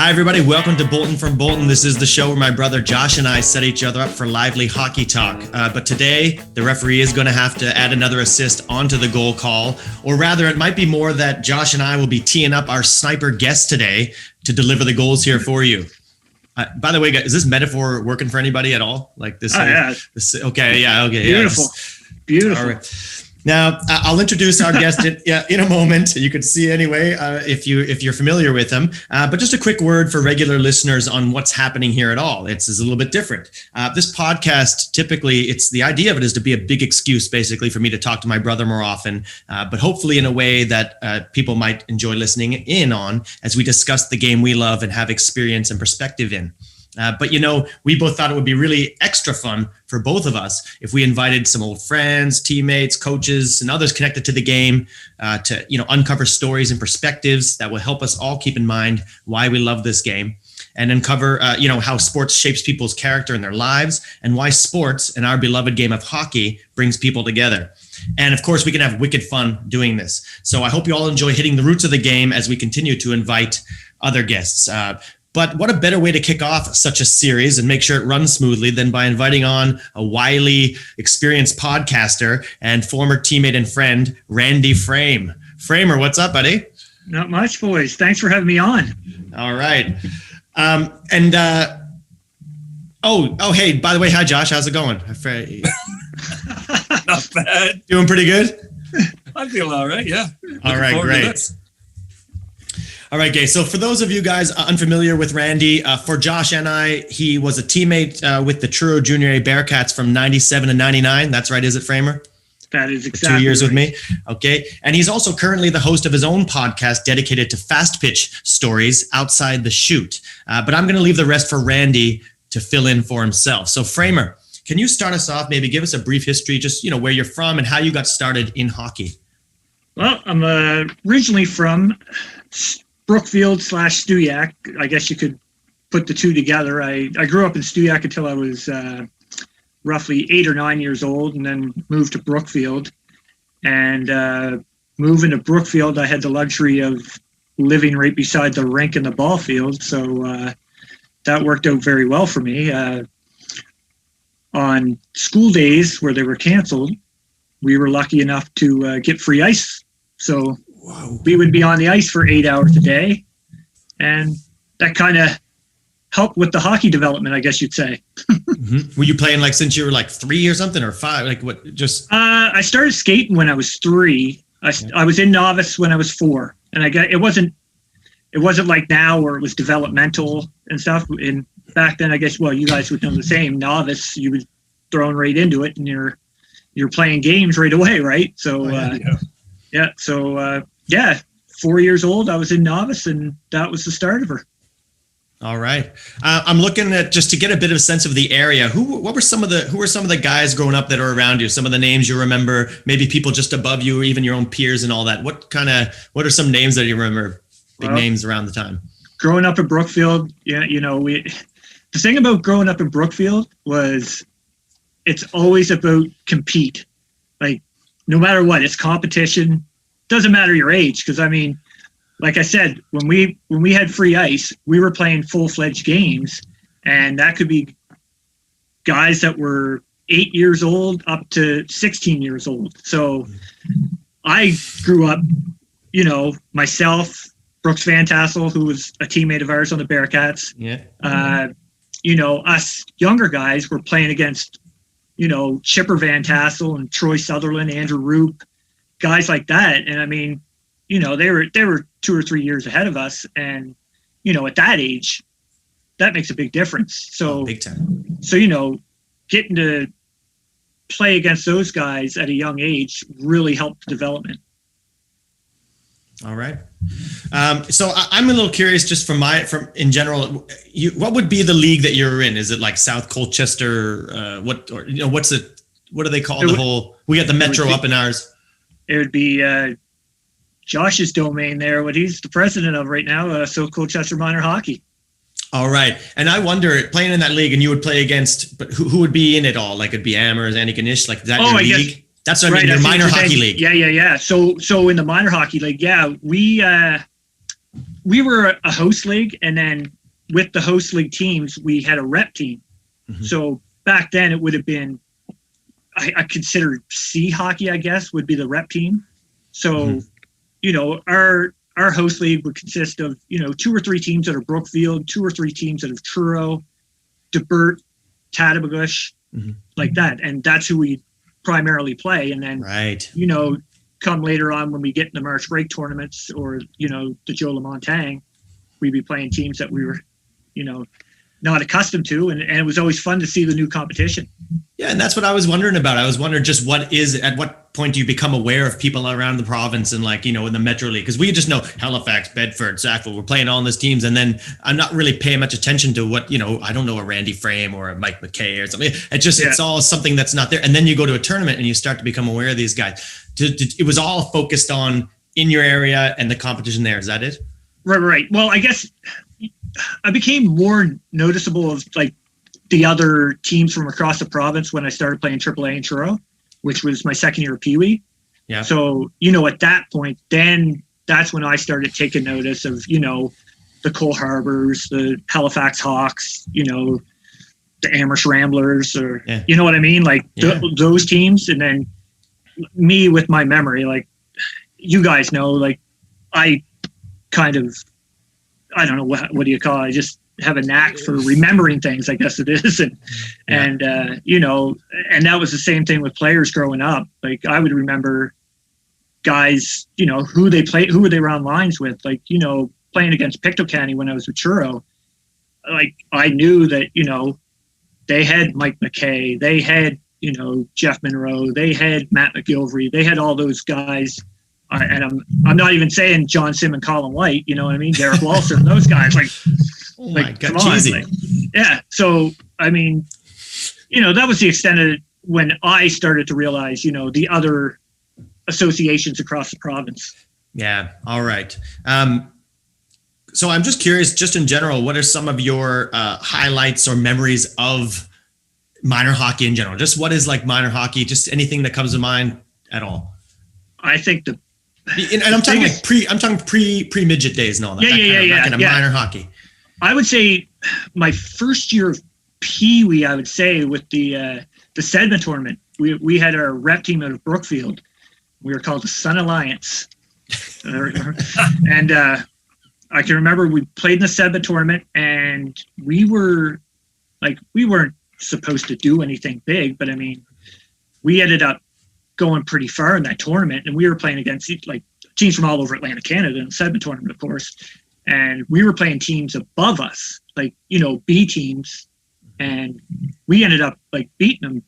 Hi, everybody. Welcome to Boulton from Boulton. This is the show where my brother Josh and I set each other up for lively hockey talk. But today, the referee is going to have to add another assist onto the goal call. Or rather, it might be more that Josh and I will be teeing up our sniper guest today to deliver the goals here for you. By the way, guys, is this metaphor working for anybody at all? Like this? Yeah. Okay. Beautiful. Yeah, Beautiful. All right. Now, I'll introduce our guest in a moment. You can see anyway if you're familiar with him. But just a quick word for regular listeners on what's happening here at all. It's a little bit different. This podcast, typically, the idea of it is to be a big excuse, basically, for me to talk to my brother more often, but hopefully in a way that people might enjoy listening in on as we discuss the game we love and have experience and perspective in. But, we both thought it would be really extra fun for both of us if we invited some old friends, teammates, coaches, and others connected to the game to, uncover stories and perspectives that will help us all keep in mind why we love this game and uncover, how sports shapes people's character in their lives and why sports and our beloved game of hockey brings people together. And of course, we can have wicked fun doing this. So I hope you all enjoy hitting the roots of the game as we continue to invite other guests. But what a better way to kick off such a series and make sure it runs smoothly than by inviting on a wily, experienced podcaster and former teammate and friend, Randy Frame. Framer, what's up, buddy? Not much, boys. Thanks for having me on. All right. Hey, by the way, hi, Josh. How's it going? Not bad. Doing pretty good? I feel all right, yeah. All right, great. All right, guys. So for those of you guys unfamiliar with Randy, for Josh and I, he was a teammate with the Truro Jr. Bearcats from 97 to 99. That's right, is it, Framer? That is exactly 2 years right. with me. Okay. And he's also currently the host of his own podcast dedicated to fast pitch stories, Outside the Chute. But I'm going to leave the rest for Randy to fill in for himself. So Framer, can you start us off, maybe give us a brief history, just, where you're from and how you got started in hockey? Well, I'm originally from Brookfield / Stewiacke. I guess you could put the two together. I grew up in Stewiacke until I was roughly 8 or 9 years old, and then moved to Brookfield. And moving to Brookfield, I had the luxury of living right beside the rink and the ball field, so that worked out very well for me. On school days where they were canceled, we were lucky enough to get free ice. So we would be on the ice for 8 hours a day, and that kind of helped with the hockey development, I guess you'd say. Mm-hmm. Were you playing since you were 3 or something, or 5? I started skating when I was 3. I was in novice when I was 4, and it wasn't like now where it was developmental and stuff. And back then, I guess, well, you guys would know the same. Novice, you was thrown right into it, and you're playing games right away, right? So. Yeah. 4 years old, I was in novice, and that was the start of her. All right. I'm looking at, just to get a bit of a sense of the area. Who were some of the guys growing up that are around you? Some of the names you remember, maybe people just above you, or even your own peers and all that. What are some names that you remember? Big names around the time. Growing up in Brookfield, the thing about growing up in Brookfield was it's always about compete. No matter what, it's competition. Doesn't matter your age, because like I said, when we had free ice, we were playing full-fledged games, and that could be guys that were 8 years old up to 16 years old. So I grew up, myself, Brooks Van Tassel, who was a teammate of ours on the Bearcats. Yeah. Us younger guys were playing against Chipper Van Tassel and Troy Sutherland, Andrew Roop, guys like that. And they were 2 or 3 years ahead of us. And, at that age, that makes a big difference. So, big time. So, getting to play against those guys at a young age really helped the development. All right. So I'm a little curious, just from in general, what would be the league that you're in? Is it like South Colchester? What do they call we got the Metro up in ours. It would be Josh's domain there, what he's the president of right now, South Colchester Minor Hockey. All right. And I wonder, playing in that league, and you would play against, but who would be in it all? It'd be Amherst, Antigonish, that your league? Guess, that's what I mean, your minor hockey league. Yeah. So in the minor hockey league, we we were a host league, and then with the host league teams, we had a rep team. Mm-hmm. So back then it would have been, I consider C hockey, I guess, would be the rep team. So, our host league would consist of, 2 or 3 teams that are Brookfield, 2 or 3 teams that are Truro, DeBert, Tattabagush, like that. And that's who we primarily play. And then, come later on when we get in the March break tournaments or, the Joe LeMontang, we'd be playing teams that we were, not accustomed to. And it was always fun to see the new competition. Yeah. And that's what I was wondering about. I was wondering just at what point do you become aware of people around the province and in the Metro League? Because we just know Halifax, Bedford, Sackville, we're playing all in these teams. And then I'm not really paying much attention to what, I don't know, a Randy Frame or a Mike McKay or something. It's all something that's not there. And then you go to a tournament and you start to become aware of these guys. It was all focused on in your area and the competition there. Is that it? Right. Well, I guess I became more noticeable of the other teams from across the province when I started playing AAA in Truro, which was my second year of Pee Wee. Yeah. So, at that point, then that's when I started taking notice of, the Cole Harbors, the Halifax Hawks, the Amherst Ramblers, or, you know what I mean? Those teams. And then me with my memory, you guys know, I kind of, I don't know, what do you call it? I just have a knack for remembering things, I guess it is. And that was the same thing with players growing up. I would remember guys, who were they around lines with, playing against Pictou County when I was with Truro. I knew that, they had Mike McKay, they had, Jeff Monroe, they had Matt McGilvery, they had all those guys. And I'm not even saying John Sim and Colin White, you know what I mean? Derek Walser, those guys, oh my God, come on. So, I mean, that was the extent of it when I started to realize, the other associations across the province. Yeah. All right. So I'm just curious, just in general, what are some of your highlights or memories of minor hockey in general? Just what is minor hockey? Just anything that comes to mind at all? I think and I'm talking pre midget days and all that. Kind of minor hockey. I would say my first year of Pee Wee, I would say with the Sedman tournament, we had our rep team out of Brookfield. We were called the Sun Alliance, and I can remember we played in the Sedman tournament, and we weren't supposed to do anything big, but I mean, we ended up going pretty far in that tournament, and we were playing against teams from all over Atlantic Canada in the Sedman tournament, of course, and we were playing teams above us, B teams, and we ended up beating them.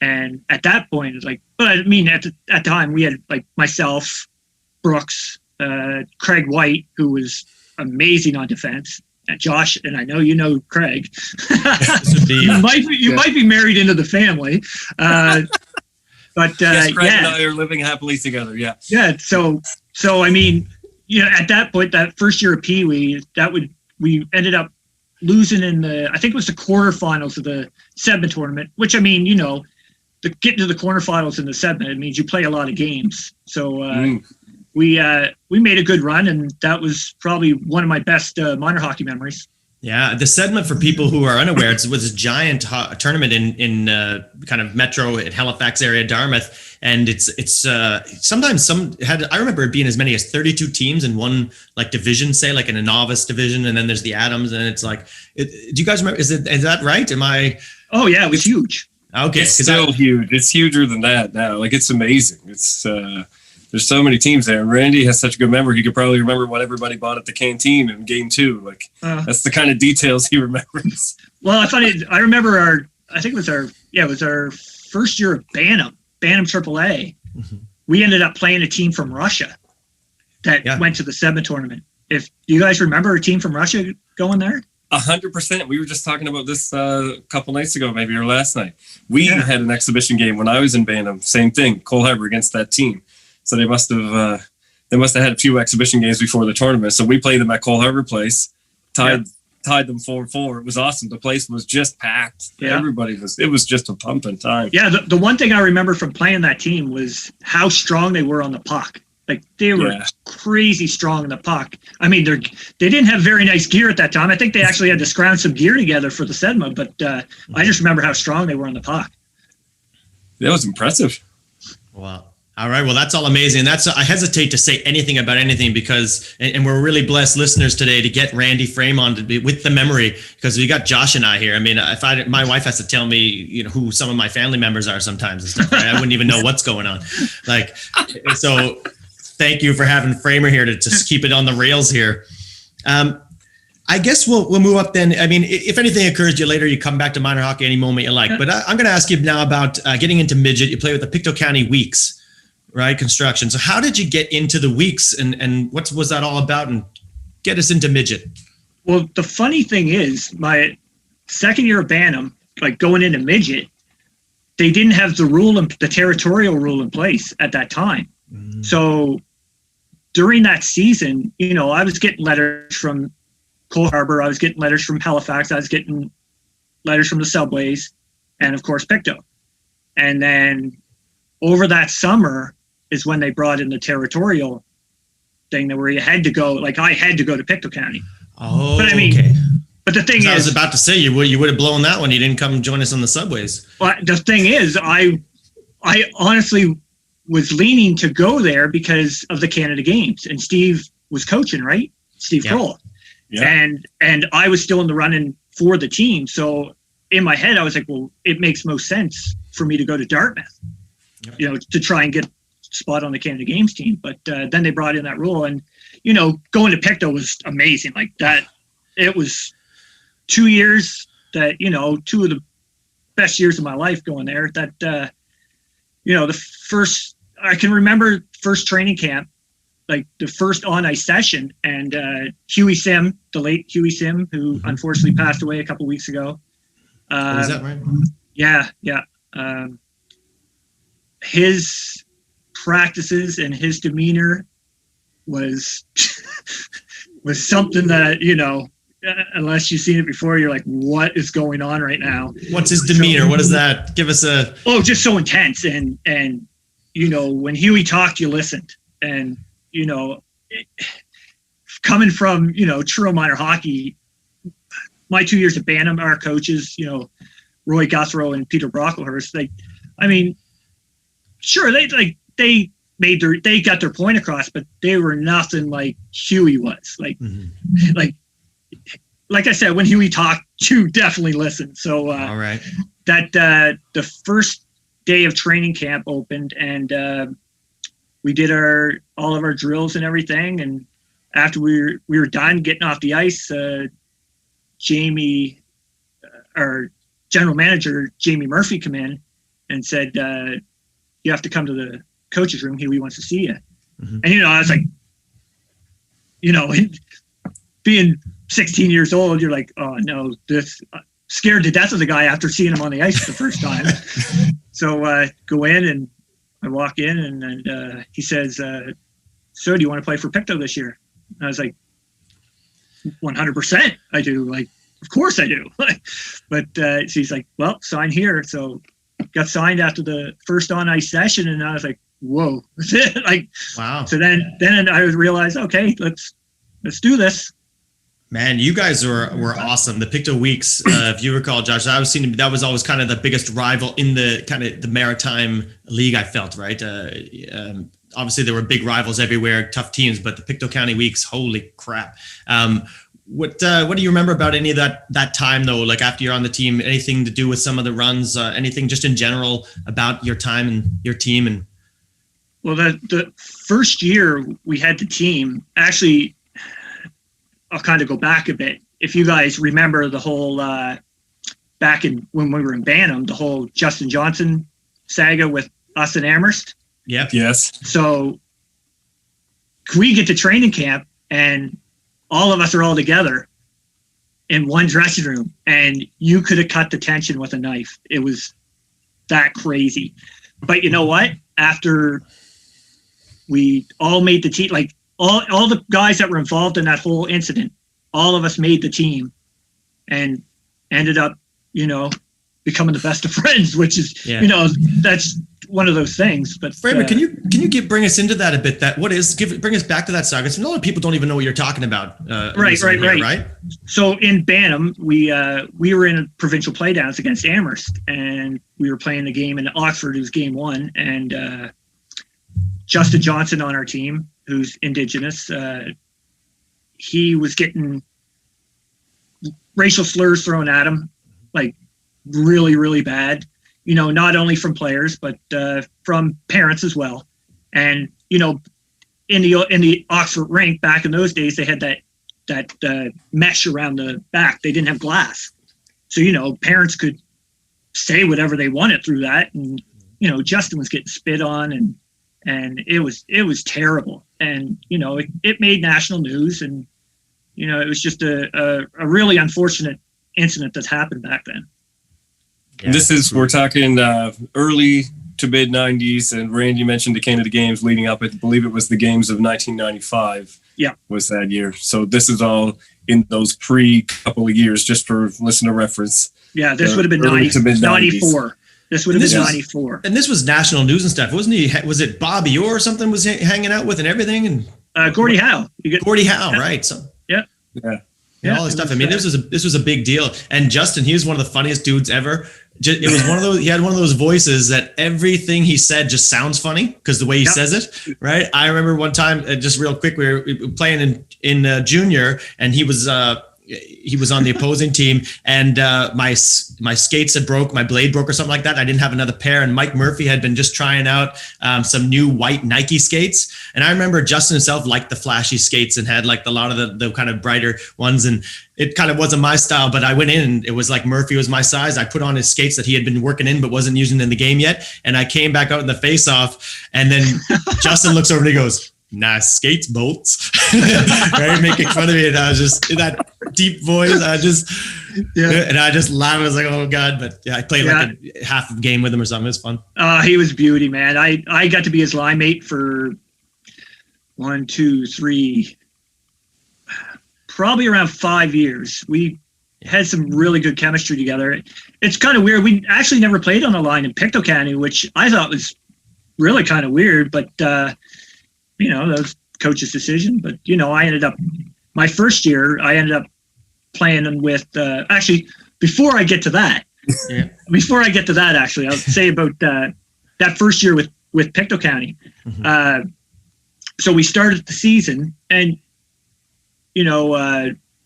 And at that point, it's but I mean, at the time we had myself, Brooks, Craig White, who was amazing on defense, and Josh, and I know you know Craig. You might be married into the family. But yes, Craig and I are living happily together. Yeah. Yeah. So I mean, at that point, that first year of Pee Wee, we ended up losing in I think it was the quarterfinals of the Sedman tournament. Which I mean, getting to the quarterfinals in the Sedman, it means you play a lot of games. So we made a good run, and that was probably one of my best minor hockey memories. Yeah, the Sedman, for people who are unaware, it was a giant tournament in kind of Metro at Halifax area, Dartmouth, and it's sometimes I remember it being as many as 32 teams in one division, say in a novice division, and then there's the Adams, and it's do you guys remember? Is that right? Am I? Oh yeah, it was huge. Okay, it's still huge. It's huger than that now. It's amazing. It's there's so many teams there. Randy has such a good memory. He could probably remember what everybody bought at the canteen in game 2. That's the kind of details he remembers. Well, I remember it was our first year of Bantam AAA. Mm-hmm. We ended up playing a team from Russia that went to the Sedman tournament. If you guys remember a team from Russia going there? 100%. We were just talking about this a couple nights ago, maybe, or last night. We had an exhibition game when I was in Bantam. Same thing, Cole Harbor against that team. So they must have had a few exhibition games before the tournament. So we played them at Cole Harbor Place, tied them 4-4. It was awesome. The place was just packed. Yeah. It was just a pumping time. Yeah. The one thing I remember from playing that team was how strong they were on the puck. Like they were crazy strong in the puck. I mean, they didn't have very nice gear at that time. I think they actually had to scrounge some gear together for the Sedma, but I just remember how strong they were in the puck. That was impressive. Wow. All right. Well, that's all amazing. I hesitate to say anything about anything because, and we're really blessed listeners today to get Randy Frame on to be with the memory, because we got Josh and I here. I mean, my wife has to tell me, who some of my family members are sometimes and stuff, right? I wouldn't even know what's going on. Like, so thank you for having Framer here to just keep it on the rails here. I guess we'll move up then. I mean, if anything occurs to you later, you come back to minor hockey any moment you like. But I'm going to ask you now about getting into midget. You play with the Pictou County Weeks, right? Construction. So how did you get into the Weeks, and what was that all about? And get us into midget. Well, the funny thing is, my second year of Bantam, like going into midget, they didn't have the territorial rule in place at that time. Mm-hmm. So during that season, I was getting letters from Cole Harbour, I was getting letters from Halifax, I was getting letters from the Subways, and of course Pictou. And then over that summer is when they brought in the territorial thing, where you had to go. Like I had to go to Pictou County. Oh, but I mean, okay. But the thing is, I was about to say you would have blown that one. You didn't come join us on the Subways. Well, the thing is, I honestly was leaning to go there because of the Canada Games, and Steve was coaching, right? Steve Kroll. Yeah. And I was still in the running for the team. So in my head, I was like, well, it makes most sense for me to go to Dartmouth, to try and get a spot on the Canada Games team. But then they brought in that rule, and, going to Pictou was amazing. Like that, it was 2 years that, 2 of the best years of my life going there. That, I can remember first training camp, like the first on-ice session, and Huey Sim, the late Huey Sim, who unfortunately passed away a couple weeks ago. Is that right? Yeah. His practices and his demeanor was something that, unless you've seen it before, you're like, what is going on right now? What's his demeanor? What is that? Give us a... Oh, just so intense. And when Huey talked, you listened. And, coming from, Truro minor hockey, my 2 years at Bantam, our coaches, Roy Guthrow and Peter Brocklehurst, sure, they got their point across, but they were nothing like Huey was. Like I said, when Huey talked, you definitely listened. So all right, that the first day of training camp opened, and we did all of our drills and everything. And after we were done getting off the ice, Jamie, our general manager, Jamie Murphy, come in and said, you have to come to the coach's room. Huey wants to see you. Mm-hmm. And, I was like, being 16 years old, you're like, oh no, scared to death of the guy after seeing him on the ice for the first time. So go in, and I walk in, and he says, so do you want to play for Pictou this year? And I was like, 100% I do. Like, of course I do. But so he's like, well, sign here. So got signed after the first on-ice session, and I was like, whoa. Like, wow. So then I realized, okay, let's do this. Man, you guys were awesome. The Pictou Weeks, if you recall, Josh, that was always kind of the biggest rival in the kind of the Maritime League, I felt, right? Obviously, there were big rivals everywhere, tough teams, but the Pictou County Weeks, holy crap. What do you remember about any of that time, though? Like after you're on the team, anything to do with some of the runs, anything just in general about your time and your team? And well, the first year we had the team, actually, I'll kind of go back a bit. If you guys remember the whole back in when we were in Bantam, the whole Justin Johnson saga with us and Amherst. Yep. Yes. So we get to training camp, and all of us are all together in one dressing room, and you could have cut the tension with a knife. It was that crazy. But you know what? After we all made the team, like all the guys that were involved in that whole incident, all of us made the team and ended up, being becoming the best of friends, which is, Yeah. that's one of those things. But Framer, can you bring us into that a bit? Bring us back to that saga. So a lot of people don't even know what you're talking about. Right. So in Bantam, we were in a provincial playdowns against Amherst, and we were playing the game in Oxford. It was game 1, and Justin Johnson on our team, who's Indigenous, he was getting racial slurs thrown at him, like really, really bad. Not only from players, but from parents as well. And, in the Oxford rink back in those days, they had that mesh around the back. They didn't have glass. So, parents could say whatever they wanted through that. And, Justin was getting spit on, and it was terrible. And, it made national news, and, it was just a really unfortunate incident that's happened back then. Yeah, we're talking early to mid 90s, and Randy mentioned the Canada Games leading up. I believe it was the games of 1995. Yeah, was that year. So this is all in those couple of years, just for listener reference. Yeah, this would have been 94. This would have been 94. And this was national news and stuff, wasn't he? Was it Bobby Orr or something was hanging out with and everything? And Gordie Howe. Gordie Howe, right? So yeah. All this stuff. I mean, this was a big deal. And Justin, he was one of the funniest dudes ever. It was one of those. He had one of those voices that everything he said just sounds funny because the way he says it, right? I remember one time, just real quick, we were playing in junior, and he was on the opposing team, and my skates had broke, my blade broke or something like that. I didn't have another pair, and Mike Murphy had been just trying out some new white Nike skates. And I remember Justin himself liked the flashy skates and had like a lot of the kind of brighter ones. And it kind of wasn't my style, but I went in and it was like Murphy was my size. I put on his skates that he had been working in but wasn't using in the game yet. And I came back out in the face-off, and then Justin looks over and he goes, "Nice skates, Bolts." Right, making fun of me, and I was just in that deep voice. And I just laughed. I was like, "Oh God!" But yeah, I played like a half of game with him or something. It was fun. He was beauty, man. I got to be his line mate for 1, 2, 3, probably around 5 years. We had some really good chemistry together. It's kind of weird. We actually never played on a line in Pictou County, which I thought was really kind of weird, but. That was coach's decision. But, my first year, I ended up playing with, actually, before I get to that, actually, I'll say about that first year with Pictou County. Mm-hmm. So we started the season, and,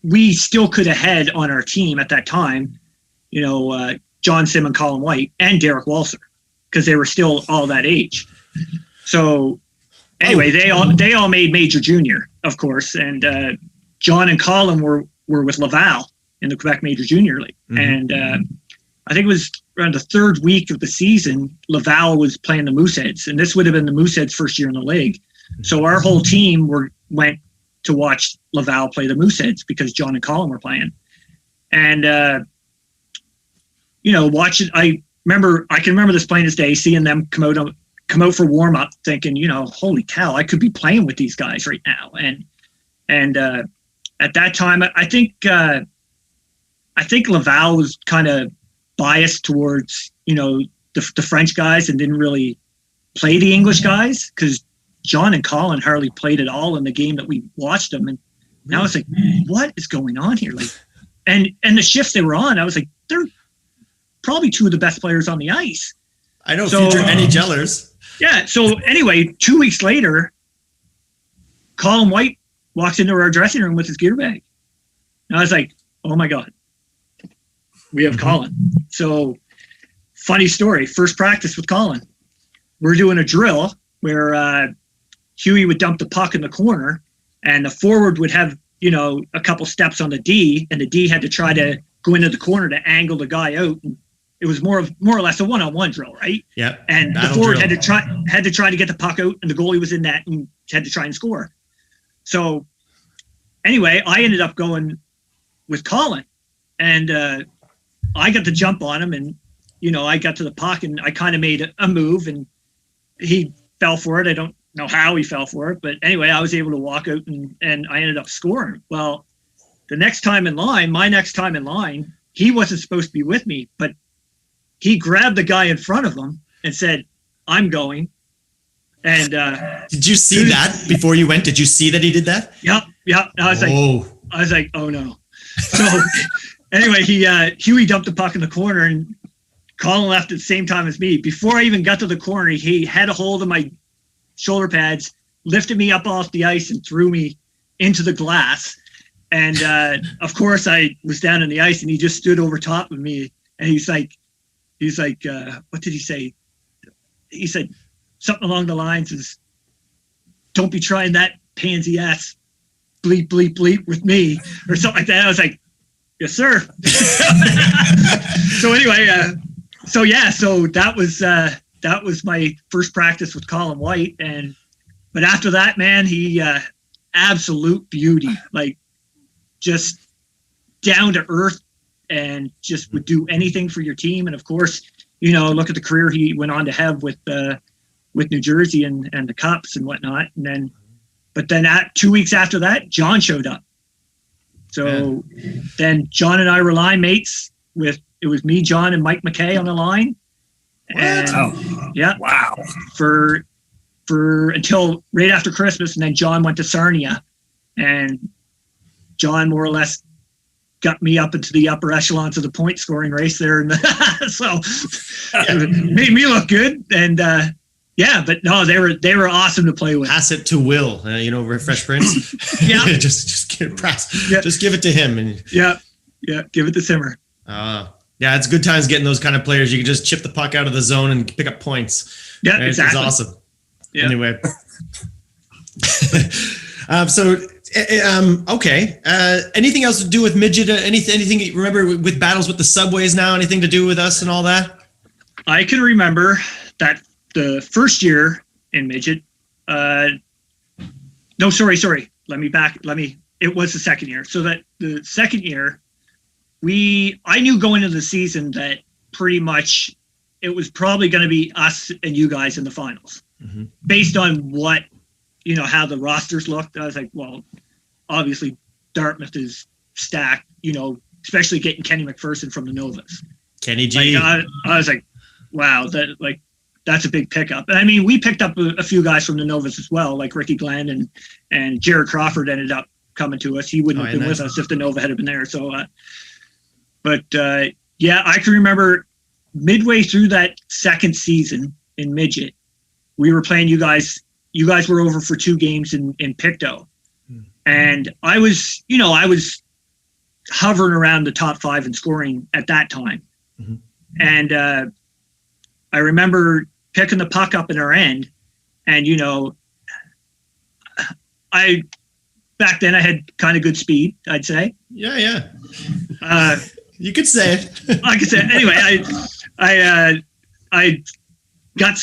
we still could have had on our team at that time, John Sim and Colin White and Derek Walser, because they were still all that age. So, anyway, they all made Major Junior, of course, and John and Colin were with Laval in the Quebec Major Junior League. Mm-hmm. And I think it was around the third week of the season, Laval was playing the Mooseheads, and this would have been the Mooseheads' first year in the league. So our whole team went to watch Laval play the Mooseheads because John and Colin were playing. And watching, I can remember this plain as day, seeing them come out for warm up, thinking, holy cow, I could be playing with these guys right now. And at that time, I think Laval was kind of biased towards, the French guys and didn't really play the English guys because John and Colin hardly played at all in the game that we watched them. And now I was like, what is going on here? Like, and the shifts they were on, I was like, they're probably two of the best players on the ice. I know, future NHLers. Yeah. So anyway, 2 weeks later, Colin White walks into our dressing room with his gear bag. And I was like, oh my God, we have Colin. So funny story, first practice with Colin. We're doing a drill where Huey would dump the puck in the corner and the forward would have, a couple steps on the D, and the D had to try to go into the corner to angle the guy out. And it was more or less a one-on-one drill, right? Yeah. And the forward had to try to get the puck out, and the goalie was in net and had to try and score. So anyway, I ended up going with Colin, and I got the jump on him, and I got to the puck, and I kind of made a move, and he fell for it. I don't know how he fell for it, but anyway, I was able to walk out, and I ended up scoring. Well, my next time in line, he wasn't supposed to be with me, but he grabbed the guy in front of him and said, "I'm going." And did you see that before you went? Did you see that he did that? Yep. I was like, oh no. So anyway, Huey dumped the puck in the corner, and Colin left at the same time as me. Before I even got to the corner, he had a hold of my shoulder pads, lifted me up off the ice, and threw me into the glass. And of course, I was down on the ice, and he just stood over top of me, and he's like, what did he say? He said something along the lines of, "Don't be trying that pansy ass bleep, bleep, bleep with me," or something like that. I was like, "Yes, sir." So anyway, so that was my first practice with Colin White. But after that, man, he absolute beauty, like just down to earth, and just would do anything for your team. And of course, look at the career he went on to have with New Jersey and the Cups and whatnot. And then at 2 weeks after that, John showed up. So then John and I were line mates it was me, John, and Mike McKay on the line. And wow. For until right after Christmas, and then John went to Sarnia, and John more or less got me up into the upper echelons of the point scoring race there, and so it made me look good. And but no, they were awesome to play with. Pass it to Will, Fresh Prince. Yeah, just just give it to him, and give it to Simmer. Yeah, it's good times getting those kind of players. You can just chip the puck out of the zone and pick up points. Yeah, right? exactly. It's awesome. Yeah. Anyway, okay. Anything else to do with midget? Anything you remember with battles with the subways now? Anything to do with us and all that? I can remember that the first year in midget. No, sorry. It was the second year. So that the second year, I knew going into the season that pretty much it was probably going to be us and you guys in the finals, based on what, how the rosters looked. I was like, well, obviously Dartmouth is stacked, especially getting Kenny McPherson from the Novas. Kenny G. I was like, wow, that's a big pickup. And I mean, we picked up a few guys from the Novas as well, like Ricky Glenn and Jared Crawford ended up coming to us. He wouldn't have been with us if the Nova had been there. So, I can remember midway through that second season in midget, we were playing you guys. You guys were over for 2 games in Pictou. And I was hovering around the top 5 in scoring at that time. And I remember picking the puck up in our end, and back then I had kind of good speed, I'd say. Yeah. You could say it. I could say it. Anyway, I got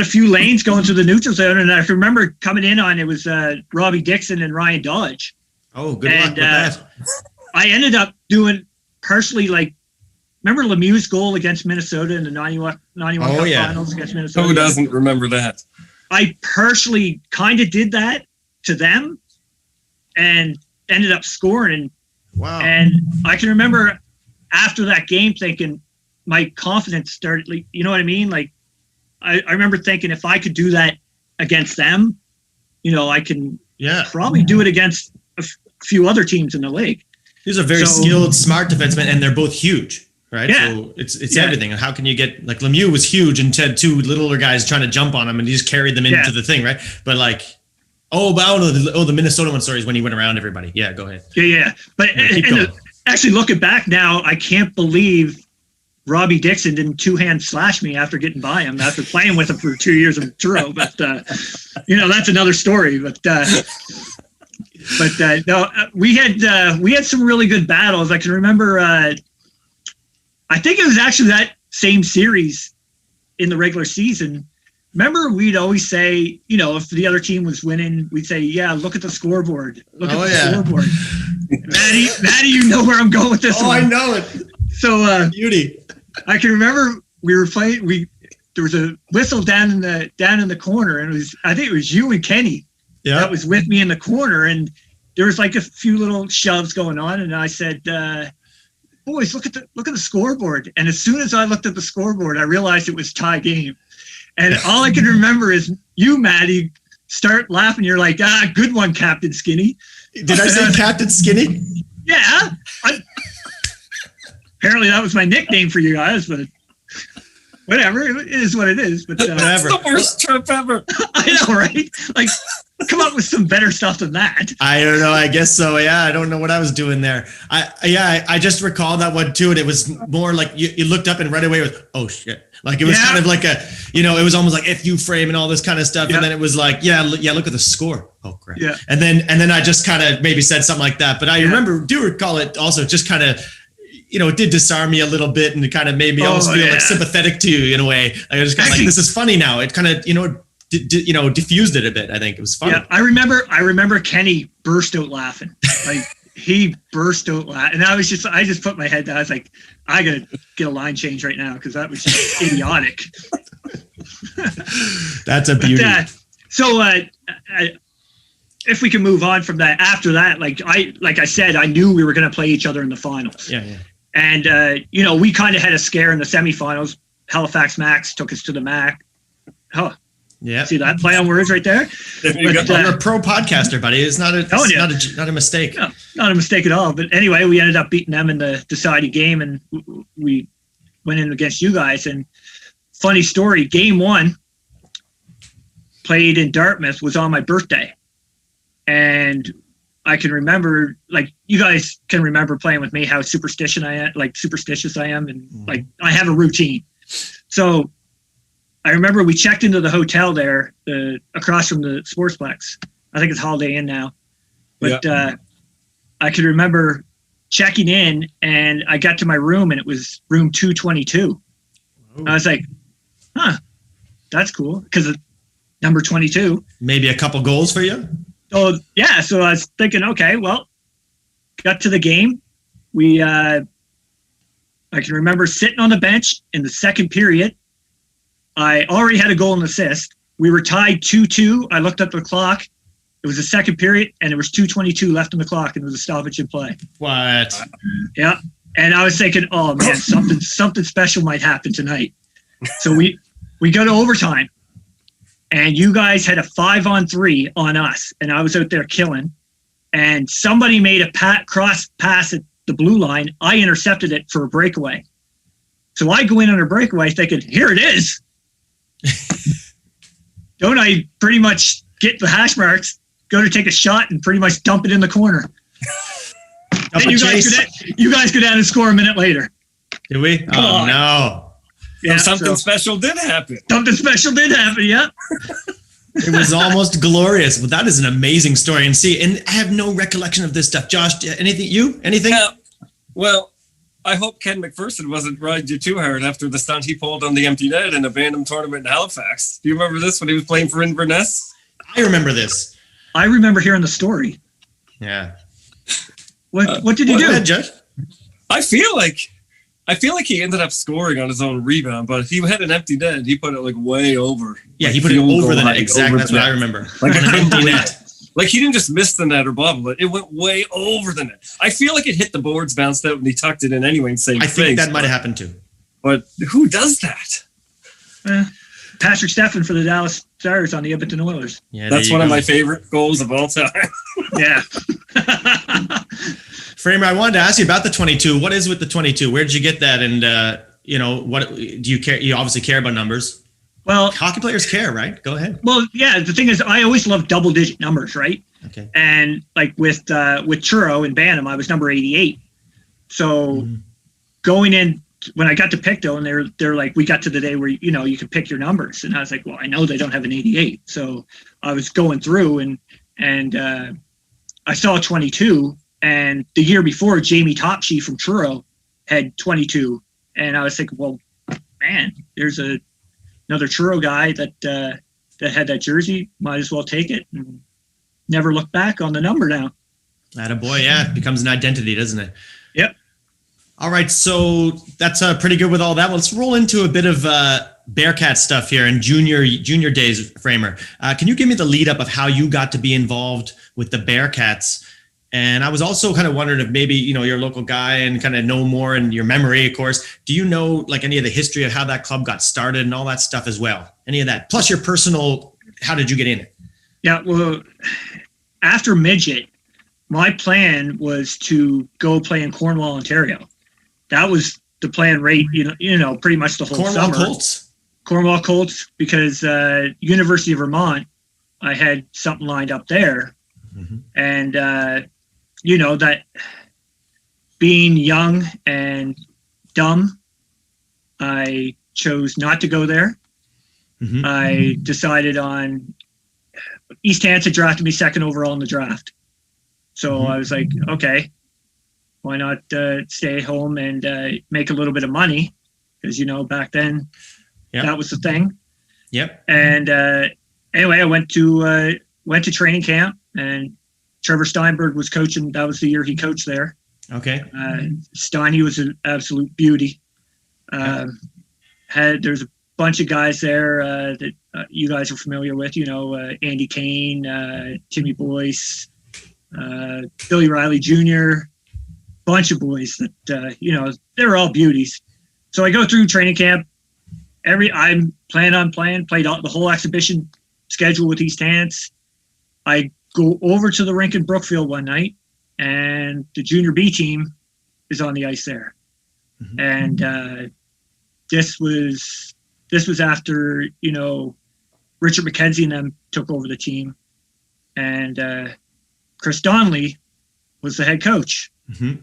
a few lanes going through the neutral zone, and I remember coming in on it was Robbie Dixon and Ryan Dodge. Oh, good luck with that. I ended up doing partially remember Lemieux's goal against Minnesota in the 91 Cup Finals against Minnesota? Who doesn't remember that? I partially kind of did that to them and ended up scoring. Wow. And I can remember after that game thinking my confidence started, you know what I mean? I remember thinking if I could do that against them, I can probably do it against a few other teams in the league. These are very skilled, smart defensemen, and they're both huge. Right. Yeah. So it's everything. And how can you get Lemieux was huge and had 2 littler guys trying to jump on him and he just carried them into the thing. Right. But the Minnesota one, sorry, is when he went around everybody. Yeah. Go ahead. Yeah. But actually looking back now, I can't believe Robbie Dixon didn't 2-hand slash me after getting by him, after playing with him for 2 years in Truro. But, that's another story. But no, we had some really good battles. I can remember, I think it was actually that same series in the regular season. Remember, we'd always say, if the other team was winning, we'd say, yeah, look at the scoreboard. Look at the scoreboard. Maddie, you know where I'm going with this one. I know it. So beauty. I can remember we were playing, there was a whistle down in the corner, and I think it was you and Kenny that was with me in the corner, and there was a few little shoves going on, and I said, boys, look at the scoreboard. And as soon as I looked at the scoreboard, I realized it was tie game. And all I can remember is you, Maddie, start laughing. You're like, good one, Captain Skinny. Did I say Captain Skinny? Yeah. Apparently that was my nickname for you guys, but whatever. It is what it is. But That's the worst trip ever. I know, right? Like, come up with some better stuff than that. I don't know. I guess so. Yeah. I don't know what I was doing there. I just recall that one too. And it was more like you looked up and right away was, oh shit. Like it was kind of like it was almost like FU frame and all this kind of stuff. And then it was like, look at the score. Oh crap. Yeah. And then I just kind of maybe said something like that. But I do recall it also just kind of, it did disarm me a little bit and it kind of made me almost feel like sympathetic to you in a way. I was kind of like, this is funny now. It kind of, diffused it a bit. I think it was funny. Yeah, I remember Kenny burst out laughing. Like he burst out laughing, and I just put my head down. I was like, I gotta get a line change right now because that was just idiotic. That's a beauty. So if we can move on from that, after that, like I said, I knew we were gonna play each other in the finals. Yeah. And we kind of had a scare in the semifinals. Halifax Max took us to the MAC. Oh. Yeah. See that play on words right there? You're a pro podcaster, buddy. It's not a mistake. No, not a mistake at all. But anyway, we ended up beating them in the deciding game, and we went in against you guys. And funny story, game 1 played in Dartmouth was on my birthday. And I can remember, like you guys can remember playing with me, how superstitious I am. And like I have a routine. So I remember we checked into the hotel there across from the Sportsplex. I think it's Holiday Inn now. But I could remember checking in and I got to my room and it was room 222. I was like, that's cool because number 22. Maybe a couple goals for you? So, yeah. So I was thinking, okay, well, got to the game. I can remember sitting on the bench in the second period. I already had a goal and assist. We were tied 2-2. I looked at the clock. It was the second period, and there was 2:22 left on the clock, and it was a stoppage in play. What? Yeah. And I was thinking, oh, man, something special might happen tonight. So we go to overtime, and you guys had a 5-on-3 on us, and I was out there killing. And somebody made a cross pass at the blue line. I intercepted it for a breakaway. So I go in on a breakaway thinking, here it is. Don't I pretty much get the hash marks, go to take a shot, and pretty much dump it in the corner? And you guys go down and score a minute later. Did we? Oh, no. Yeah, something special did happen. Something special did happen, yeah. It was almost glorious. But that is an amazing story. And I have no recollection of this stuff. Josh, anything? Well, I hope Ken McPherson wasn't riding you too hard after the stunt he pulled on the empty net in a Bantam tournament in Halifax. Do you remember this when he was playing for Inverness? I remember this. I remember hearing the story. Yeah. What did you do? Go ahead, Judge. I feel like he ended up scoring on his own rebound, but he had an empty net. He put it like way over. Yeah, he put it over the net. Exactly. That's what I remember. Like an empty net. Like he didn't just miss the net or bobble it. It went way over the net. I feel like it hit the boards, bounced out, and he tucked it in anyway and saved I think that might have happened too. But who does that? Patrick Steffen for the Dallas Stars on the Edmonton Oilers. Yeah, that's one of my favorite goals of all time. Yeah. Framer, I wanted to ask you about the 22. What is with the 22? Where did you get that? And what do you care? You obviously care about numbers. Well, hockey players care, right? Go ahead. Well, yeah. The thing is, I always love double-digit numbers, right? Okay. And like with Truro and Bantam, I was number 88. So going in when I got to Pictou, and they're like, we got to the day where you could pick your numbers, and I was like, well, I know they don't have an 88. So I was going through and I saw 22, and the year before, Jamie Topshee from Truro had 22, and I was thinking, well, man, there's another Truro guy that had that jersey. Might as well take it and never look back on the number now. Attaboy, yeah. It becomes an identity, doesn't it? Yep. All right, so that's pretty good with all that. Well, let's roll into a bit of Bearcat stuff here in junior days, Framer. Can you give me the lead up of how you got to be involved with the Bearcats And I was also kind of wondering if maybe, you're a local guy and kind of know more in your memory, of course. Do you know like any of the history of how that club got started and all that stuff as well? Any of that? Plus your personal, how did you get in it? Yeah, well, after midget, my plan was to go play in Cornwall, Ontario. That was the plan, right? Pretty much the whole Cornwall summer. Colts? Cornwall Colts, because University of Vermont, I had something lined up there. Mm-hmm. And, that being young and dumb, I chose not to go there. Mm-hmm. I decided on East Hants had drafted me second overall in the draft. So I was like, okay, why not stay home and make a little bit of money? Because, back then that was the thing. Yep. And anyway, I went to training camp, and Trevor Steinberg was coaching. That was the year he coached there. Okay. Steiny was an absolute beauty. There's a bunch of guys there that you guys are familiar with, Andy Kane, Timmy Boyce, Billy Riley Jr., bunch of boys that, they were all beauties. So I go through training camp. I'm played the whole exhibition schedule with East Hants. I go over to the rink in Brookfield one night, and the junior B team is on the ice there. Mm-hmm. And this was after, Richard McKenzie and them took over the team. And Chris Donnelly was the head coach. Mm-hmm.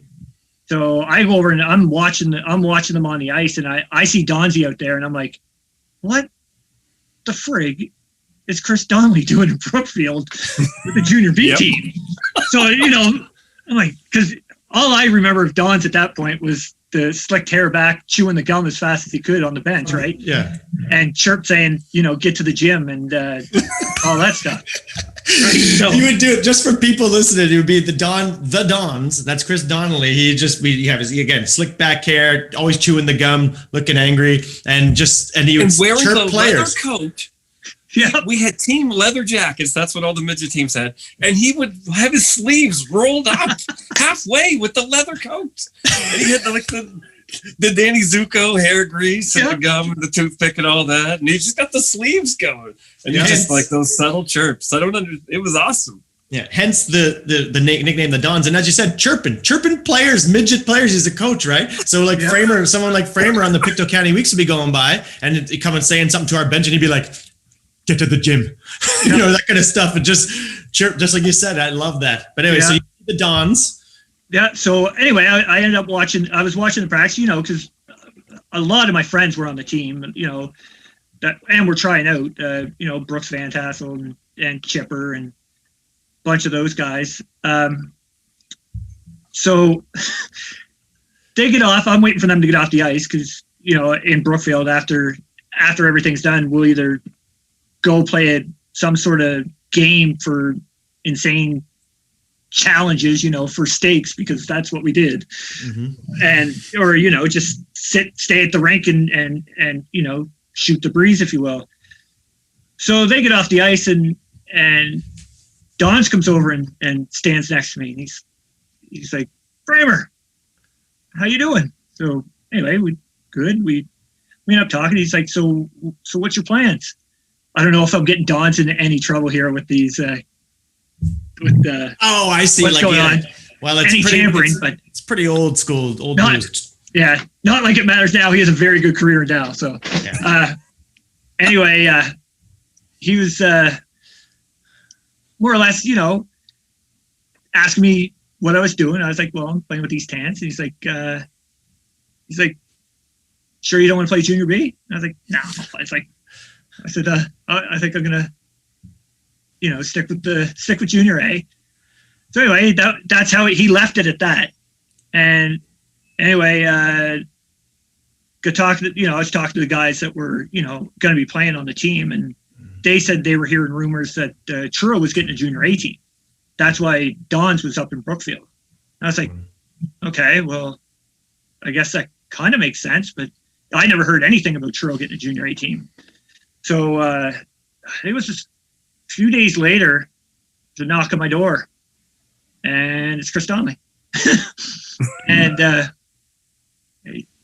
So I go over and I'm watching them on the ice, and I see Donzie out there, and I'm like, what the frig is Chris Donnelly doing in Brookfield with the junior B team? So, I'm like, because all I remember of Don's at that point was the slicked hair back, chewing the gum as fast as he could on the bench, right? Yeah. And Chirp saying, get to the gym and all that stuff. Right? So, you would do it just for people listening. It would be the Dons. That's Chris Donnelly. He have his, again, slick back hair, always chewing the gum, looking angry, and he would wearing chirp the players. Leather coat. Yeah, we had team leather jackets. That's what all the midget teams had. And he would have his sleeves rolled up halfway with the leather coat. And he had the Danny Zuko hair grease and the gum and the toothpick and all that. And he just got the sleeves going. And you just like those subtle chirps. It was awesome. Yeah, hence the nickname the Dons. And as you said, chirping players, midget players. He's a coach, right? So someone like Framer on the Pictou County Weeks would be going by, and he'd come and saying something to our bench, and he'd be like, get to the gym, that kind of stuff, and just chirp, just like you said. I love that. But anyway, so you the Dons. Yeah. So anyway, I ended up watching the practice, because a lot of my friends were on the team, and we're trying out, Brooks Van Tassel and Chipper and a bunch of those guys. So they get off. I'm waiting for them to get off the ice because, in Brookfield, after everything's done, we'll either go play some sort of game for insane challenges, for stakes, because that's what we did. Mm-hmm. Or just stay at the rink and shoot the breeze, if you will. So they get off the ice, and Dons comes over and stands next to me, and he's like, Framer, how you doing? So anyway, we end up talking. He's like, so what's your plans? I don't know if I'm getting Dons into any trouble here with these. I see. What's going on? Well, it's pretty old school, news. Yeah, not like it matters now. He has a very good career now. So, anyway, he was more or less, asking me what I was doing. I was like, well, I'm playing with East Hants. And he's like, sure you don't want to play junior B? And I was like, no. I said, I think I'm gonna, stick with junior A. So anyway, that's how he left it at that. And anyway, I was talking to the guys that were, going to be playing on the team, and they said they were hearing rumors that Truro was getting a junior A team. That's why Don's was up in Brookfield. And I was like, okay, well, I guess that kind of makes sense, but I never heard anything about Truro getting a junior A team. So it was just a few days later, to knock on my door. and it's Chris Donnelly. And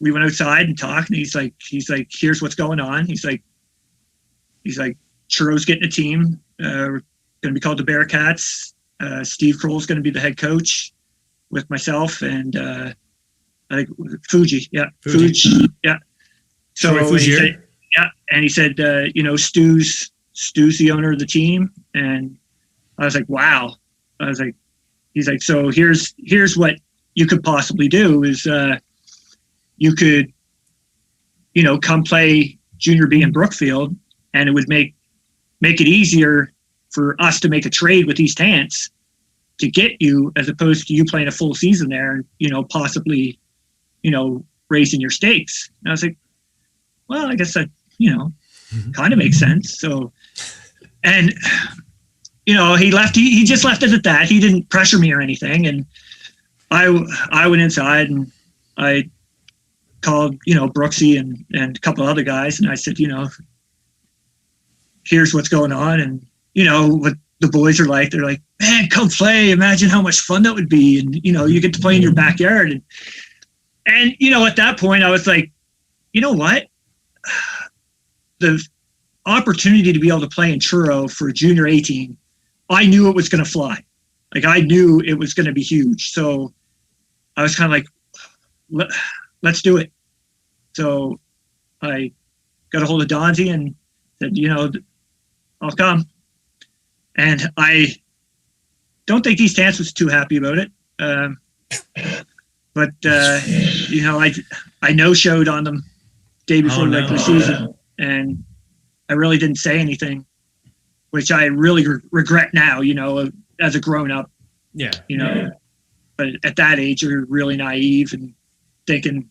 we went outside and talked, and he's like, here's what's going on. He's like, Truro's getting a team, going to be called the Bearcats. Steve Kroll's going to be the head coach with myself and I think Fuji. Yeah. Fuji. Yeah. So he said, Stu's the owner of the team. And I was like, wow. He's like, so here's what you could possibly do is you could, come play junior B in Brookfield, and it would make it easier for us to make a trade with East Hants to get you, as opposed to you playing a full season there and, possibly, raising your stakes. And I was like, well, I guess that, kind of makes sense. So, and, he left, he just left it at that. He didn't pressure me or anything. And I went inside and I called, Brooksy and a couple other guys. And I said, here's what's going on. And, what the boys are like, they're like, man, come play. Imagine how much fun that would be. And, you get to play in your backyard. And at that point I was like, you know what? The opportunity to be able to play in Truro for a junior A team, I knew it was going to fly. Like, I knew it was going to be huge. So I was kind of like, let's do it. So I got a hold of Donzie and said, I'll come. And I don't think East Hants was too happy about it. But I no-showed on them day before the regular season. And I really didn't say anything, which I really regret now, as a grown-up. Yeah. But at that age, you're really naive and thinking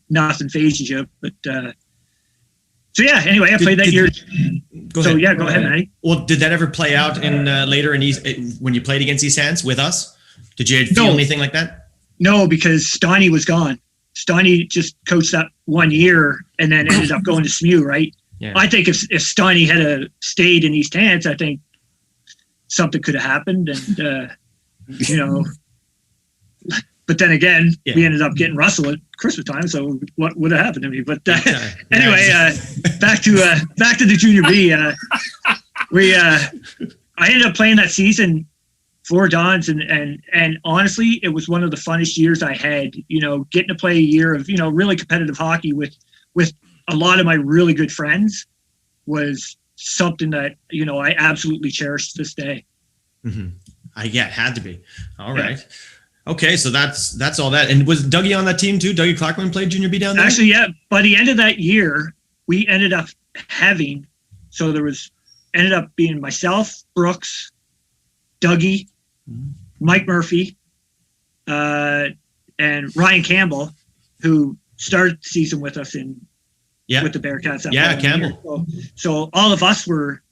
nothing phases you. But so yeah. Anyway, I played that year. Go ahead, Matty. Well, did that ever play out in later in when you played against East Hants with us? Did you feel anything like that? No, because Stoney was gone. Stoney just coached that 1 year and then ended up going to SMU, right? Yeah. I think if Stoney had stayed in East Hants, I think something could have happened, and but then again, we ended up getting Russell at Christmas time. So what would have happened to me? But anyway, back to the junior B. I ended up playing that season for Dons, and honestly, it was one of the funnest years I had. Getting to play a year of really competitive hockey with a lot of my really good friends was something that I absolutely cherish to this day. Mm-hmm. It had to be. All right. Okay, so that's all that. And was Dougie on that team too? Dougie Clarkman played junior B down there? Actually, yeah. By the end of that year, we ended up having, so there ended up being myself, Brooks, Dougie, Mike Murphy, and Ryan Campbell, who started the season with us with the Bearcats. Yeah, Campbell. So all of us were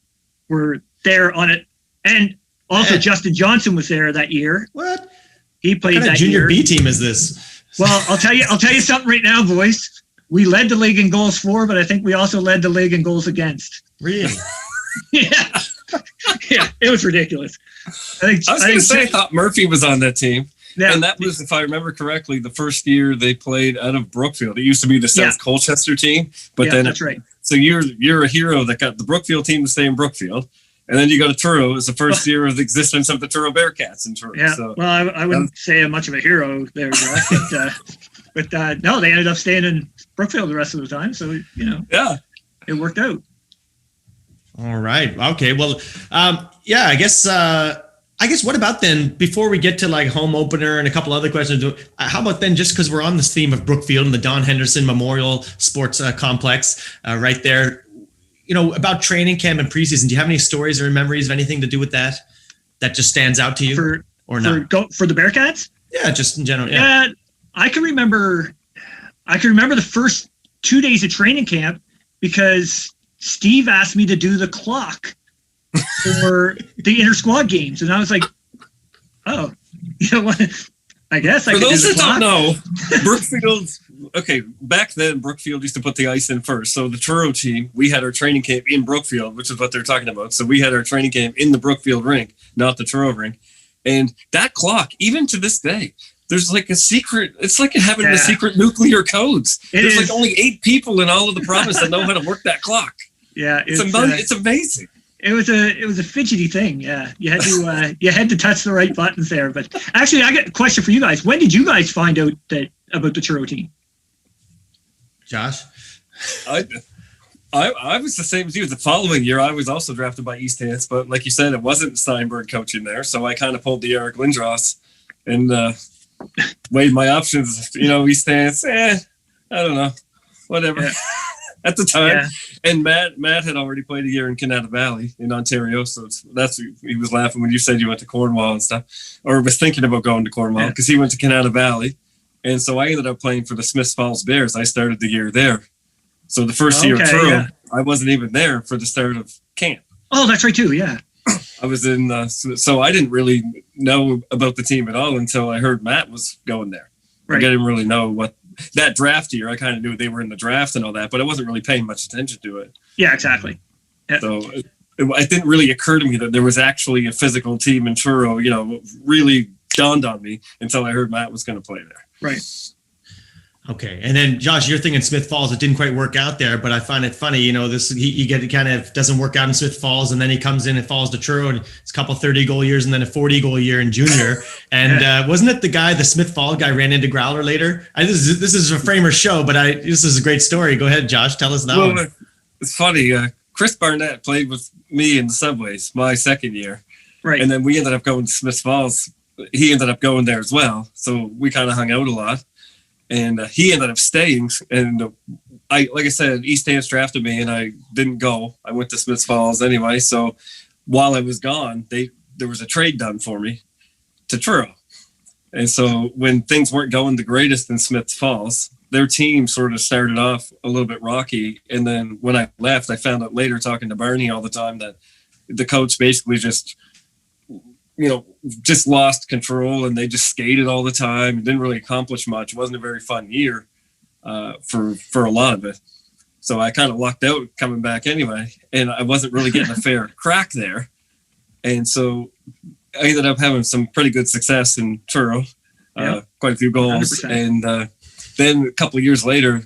there on it, and also Justin Johnson was there that year. What? He played what kind that of junior year. B team is this? Well, I'll tell you something right now, boys. We led the league in goals for, but I think we also led the league in goals against. Really? Yeah. Yeah, it was ridiculous. I thought Murphy was on that team. Yeah. And that was, if I remember correctly, the first year they played out of Brookfield. It used to be the South Colchester team, but then that's right. So you're a hero that got the Brookfield team to stay in Brookfield, and then you go to Truro. It was the first year of the existence of the Truro Bearcats in Truro. Yeah. So, well, I wouldn't say much of a hero there, but no, they ended up staying in Brookfield the rest of the time. So it worked out. All right. Okay. Well, I guess what about then, before we get to like home opener and a couple other questions, how about then, just because we're on this theme of Brookfield and the Don Henderson Memorial Sports Complex right there, about training camp and preseason, do you have any stories or memories of anything to do with that just stands out to you or not? For the Bearcats? Yeah, just in general. Yeah. I can remember the first 2 days of training camp because Steve asked me to do the clock for the inter-squad games. And I was like, oh, you know what? I guess I For could those do the that clock. don't know, Brookfield, back then, Brookfield used to put the ice in first. So the Truro team, we had our training camp in Brookfield, which is what they're talking about. So we had our training camp in the Brookfield rink, not the Truro rink. And that clock, even to this day, there's like a secret. It's like having the secret nuclear codes. There's like only 8 people in all of the province that know how to work that clock. Yeah, it's amazing. It was a fidgety thing. Yeah, you had to touch the right buttons there. But actually, I got a question for you guys. When did you guys find out about the Truro team? Josh? I was the same as you. The following year, I was also drafted by East Hants, but like you said, it wasn't Steinberg coaching there, so I kind of pulled the Eric Lindros and weighed my options. East Hants, I don't know, whatever. At the time, and Matt had already played a year in Canada Valley in Ontario, so he was laughing when you said you went to Cornwall and stuff, or was thinking about going to Cornwall because he went to Canada Valley, and so I ended up playing for the Smiths Falls Bears. I started the year there. So the first year of Truro, I wasn't even there for the start of camp. Oh, that's right too. Yeah, I was in. So I didn't really know about the team at all until I heard Matt was going there. Right. I didn't really know what that draft year. I kind of knew they were in the draft and all that, but I wasn't really paying much attention to it. Yeah, exactly. Yeah. So it didn't really occur to me that there was actually a physical team in Truro. Really dawned on me until I heard Matt was going to play there. Right. Okay, and then Josh, you're thinking Smith Falls. It didn't quite work out there, but I find it funny. It kind of doesn't work out in Smith Falls, and then he comes in and falls to Truro, and it's a couple 30-goal years, and then a 40-goal year in junior. And wasn't it the Smith Falls guy ran into Growler later? This is a Framer show, but this is a great story. Go ahead, Josh, tell us that one. It's funny. Chris Barnett played with me in the subways my second year, right? And then we ended up going to Smith Falls. He ended up going there as well, so we kind of hung out a lot. And he ended up staying. And like I said, East Hants drafted me, and I didn't go. I went to Smiths Falls anyway. So while I was gone, there was a trade done for me to Truro. And so when things weren't going the greatest in Smiths Falls, their team sort of started off a little bit rocky. And then when I left, I found out later, talking to Barney all the time, that the coach basically just lost control, and they just skated all the time. It didn't really accomplish much. It wasn't a very fun year for a lot of it. So I kind of lucked out coming back anyway, and I wasn't really getting a fair crack there. And so I ended up having some pretty good success in Truro, quite a few goals. 100%. And then a couple of years later,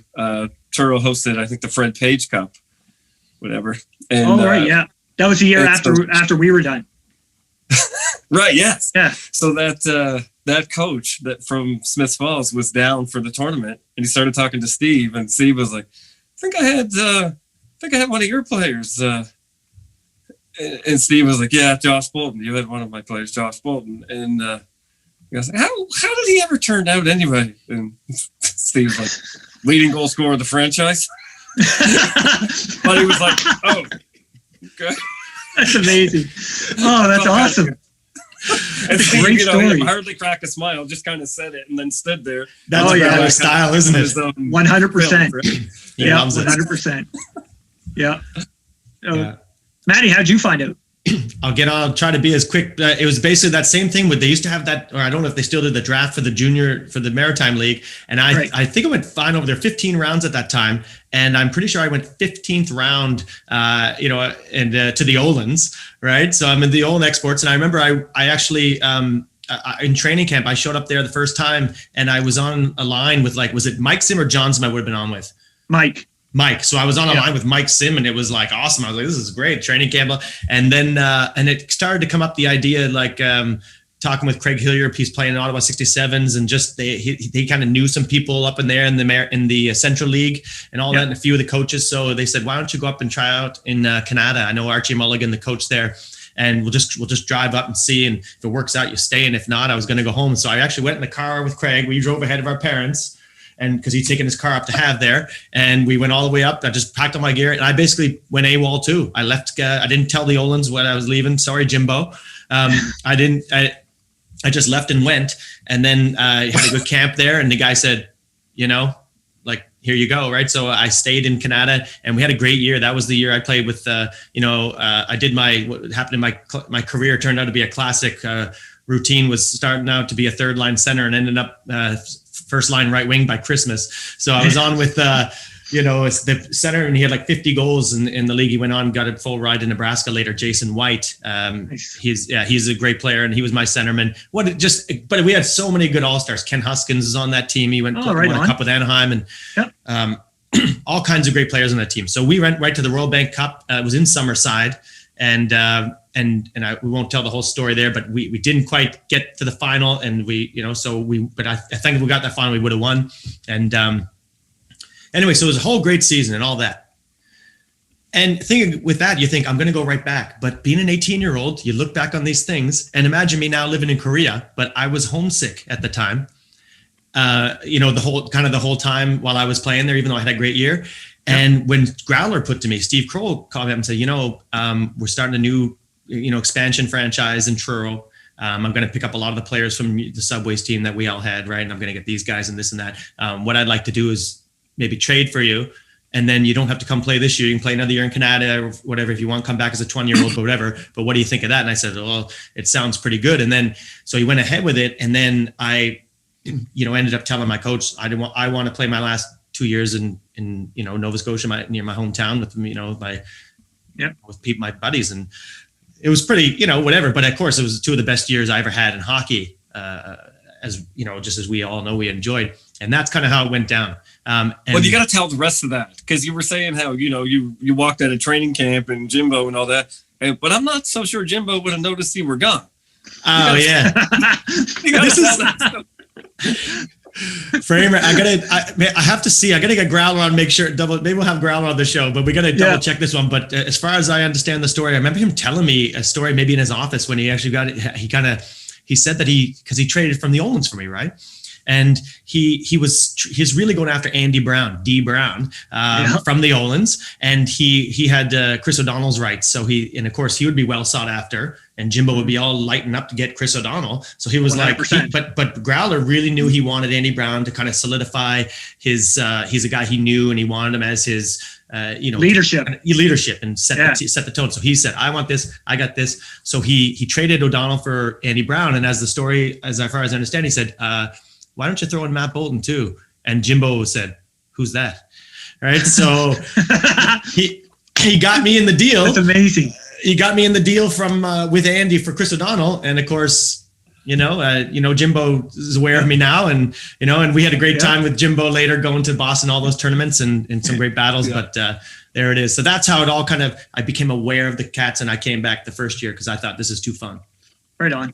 Truro hosted, I think, the Fred Page Cup, whatever. And, that was the year after we were done. Right. Yes. Yeah. So that coach that from Smiths Falls was down for the tournament, and he started talking to Steve, and Steve was like, I think I had one of your players. And Steve was like, yeah, Josh Boulton. You had one of my players, Josh Boulton. And he was like, how did he ever turn out anyway? And Steve's like, leading goal scorer of the franchise. But he was like, oh, okay. That's amazing. Oh, that's awesome. And Steve, great story. Hardly cracked a smile, just kind of said it and then stood there. That's Growler's style, isn't it? 100%. Yeah, 100%. Yeah. Maddie, how'd you find out? I'll try to be as quick. It was basically that same thing they used to have that, or I don't know if they still did the draft for the Maritime League. And I think I went fine over there, 15 rounds at that time. And I'm pretty sure I went 15th round, to the Olins, right? So I'm in the Olin Exports. And I remember I actually, in training camp, I showed up there the first time, and I was on a line with, was it Mike Sim or John Sim I would have been on with? Mike. So I was on a line with Mike Sim, and it was awesome. I was like, this is great, training camp. And then, and it started to come up the idea, talking with Craig Hillier, he's playing in Ottawa 67s, and just they kind of knew some people up in there in the Central League and all that, and a few of the coaches. So they said, why don't you go up and try out in Canada? I know Archie Mulligan, the coach there, and we'll just drive up and see. And if it works out, you stay. And if not, I was going to go home. So I actually went in the car with Craig. We drove ahead of our parents, and because he'd taken his car up to have there, and we went all the way up. I just packed all my gear, and I basically went AWOL too. I left. I didn't tell the Olins when I was leaving. Sorry, Jimbo. I just left and went, and then had a good camp there. And the guy said, here you go, right? So I stayed in Canada, and we had a great year. That was the year I played with. I did what happened in my career turned out to be a classic. Routine was starting out to be a third line center, and ended up first line right wing by Christmas. So I was on with it's the center, and he had like 50 goals in the league. He went on, got a full ride to Nebraska later. Jason White, Nice. he's a great player, and he was my centerman. But we had so many good all-stars. Ken Huskins is on that team. He won a cup with Anaheim, and Yep. all kinds of great players on that team. So we went right to the World Bank Cup. It was in Summerside, and we won't tell the whole story there, but we didn't quite get to the final, and but I think if we got that final, we would have won. And anyway, so it was a whole great season and all that. And thinking with that, you think, I'm going to go right back. But being an 18-year-old, you look back on these things, and imagine me now living in Korea, but I was homesick at the time. The whole time while I was playing there, even though I had a great year. And when Growler put to me, Steve Kroll called me up and said, we're starting a new, expansion franchise in Truro. I'm going to pick up a lot of the players from the Subways team that we all had, right? And I'm going to get these guys and this and that. What I'd like to do is maybe trade for you. And then you don't have to come play this year. You can play another year in Canada or whatever. If you want, come back as a 20-year-old, but whatever. But what do you think of that? And I said, well, it sounds pretty good. And then, so he went ahead with it. And then I, ended up telling my coach, I want to play my last 2 years in Nova Scotia, near my hometown with, with my buddies. And it was pretty, whatever. But of course, it was two of the best years I ever had in hockey, just as we all know, we enjoyed. And that's kind of how it went down. Well, you got to tell the rest of that, because you were saying how, you walked out of training camp and Jimbo and all that. But I'm not so sure Jimbo would have noticed you were gone. Oh, yeah. This is Framer, I have to see. I gotta get Growler on, make sure maybe we'll have Growler on the show, but we gotta double check this one. But as far as I understand the story, I remember him telling me a story maybe in his office when he actually got it. He said that because he traded from the Olins for me, right? And he's really going after Andy Brown, D Brown, from the Olins, and he had Chris O'Donnell's rights. So and of course he would be well sought after, and Jimbo would be all lighting up to get Chris O'Donnell. So he was 100%. But Growler really knew he wanted Andy Brown to kind of solidify he's a guy he knew, and he wanted him as his leadership and set the tone. So he said, I want this, I got this. So he traded O'Donnell for Andy Brown, and as far as I understand, he said, why don't you throw in Matt Boulton too? And Jimbo said, who's that? All right. So he got me in the deal. That's amazing. He got me in the deal from with Andy for Chris O'Donnell. And of course, Jimbo is aware of me now, and we had a great time with Jimbo later, going to Boston, all those tournaments and some great battles. Yeah. But there it is. So that's how it all I became aware of the Cats, and I came back the first year because I thought this is too fun. Right on.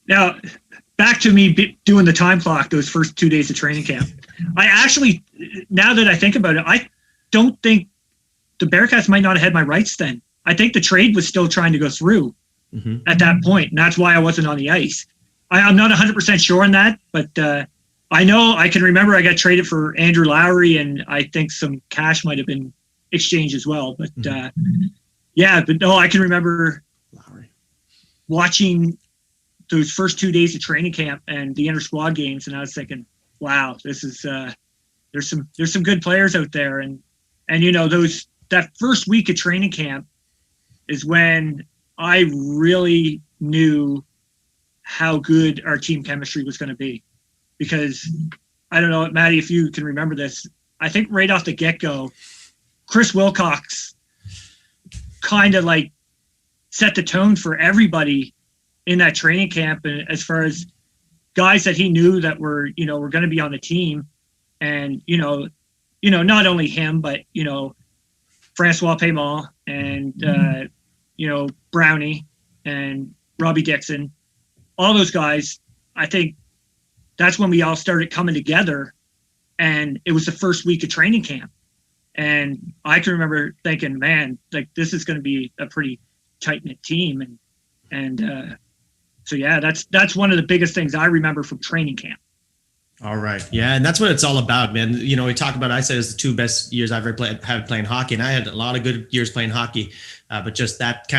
Now, back to me doing the time clock those first 2 days of training camp. I actually, now that I think about it, I don't think the Bearcats might not have had my rights then. I think the trade was still trying to go through at that point, and that's why I wasn't on the ice. I'm not 100% sure on that, but I know I can remember I got traded for Andrew Lowry, and I think some cash might have been exchanged as well. But I can remember watching those first 2 days of training camp and the inter squad games, and I was thinking, wow, this is there's some good players out there, and that first week of training camp is when I really knew how good our team chemistry was going to be, because I don't know, Maddie, if you can remember this, I think right off the get-go, Chris Wilcox kind of set the tone for everybody in that training camp, and as far as guys that he knew that were going to be on the team, and not only him, but Francois Paiement and Brownie and Robbie Dixon, all those guys. I think that's when we all started coming together, and it was the first week of training camp, and I can remember thinking, man, this is going to be a pretty tight-knit team, and so yeah, that's one of the biggest things I remember from training camp. All right. Yeah. And that's what it's all about, man. We talk about, I said it's the two best years I've ever had playing hockey. And I had a lot of good years playing hockey, but just that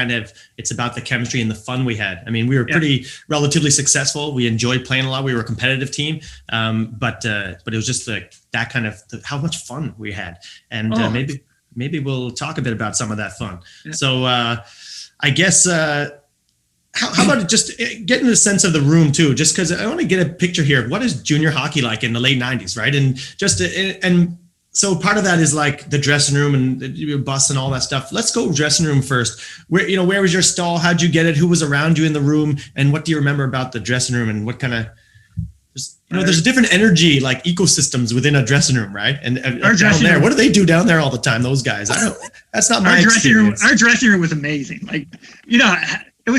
it's about the chemistry and the fun we had. I mean, we were relatively successful. We enjoyed playing a lot. We were a competitive team. But it was just that kind of how much fun we had. And maybe we'll talk a bit about some of that fun. Yeah. So I guess, how about just getting a sense of the room too? Just because I want to get a picture here of what is junior hockey like in the late '90s, right? And So part of that is like the dressing room and your bus and all that stuff. Let's go dressing room first. Where was your stall? How'd you get it? Who was around you in the room? And what do you remember about the dressing room? And what kind of, there's a different energy, like ecosystems within a dressing room, right? And down there, what do they do down there all the time? Those guys, that's not my experience. Our dressing room was amazing. Like, it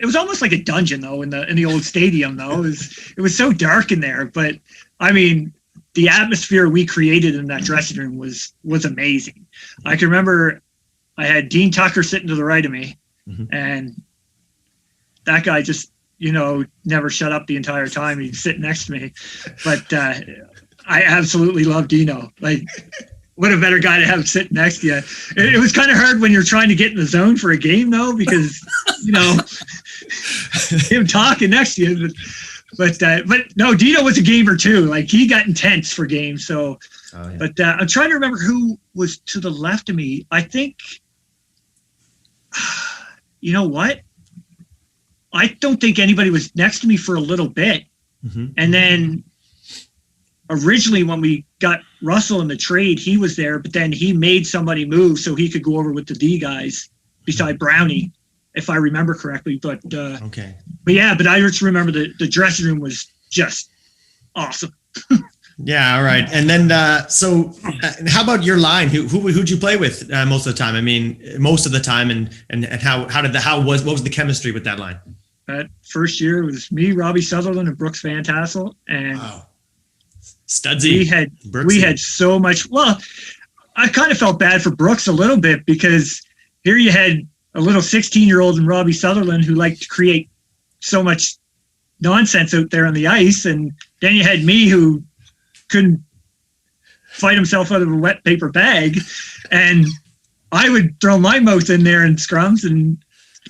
was almost like a dungeon though in the old stadium though. It was so dark in there, but I mean, the atmosphere we created in that dressing room was amazing. I can remember I had Dean Tucker sitting to the right of me, and that guy just, never shut up the entire time. He'd sit next to me. But I absolutely love Dino. Like, what a better guy to have sitting next to you. It was kind of hard when you're trying to get in the zone for a game, though, because, him talking next to you. But no, Dino was a gamer too. Like, he got intense for games. So, But I'm trying to remember who was to the left of me. I think, you know what? I don't think anybody was next to me for a little bit. And then originally when we got Russell in the trade, he was there, but then he made somebody move so he could go over with the D guys beside Brownie, if I remember correctly. But but I just remember the dressing room was just awesome. Yeah, all right. And then how about your line? Who'd you play with most of the time? I mean, most of the time, and what was the chemistry with that line? That first year it was me, Robbie Sutherland, and Brooks Van Tassel, and Studsy. We had so much. Well, I kind of felt bad for Brooks a little bit because here you had a little 16-year-old in Robbie Sutherland who liked to create so much nonsense out there on the ice, and then you had me who couldn't fight himself out of a wet paper bag, and I would throw my mouth in there in scrums, and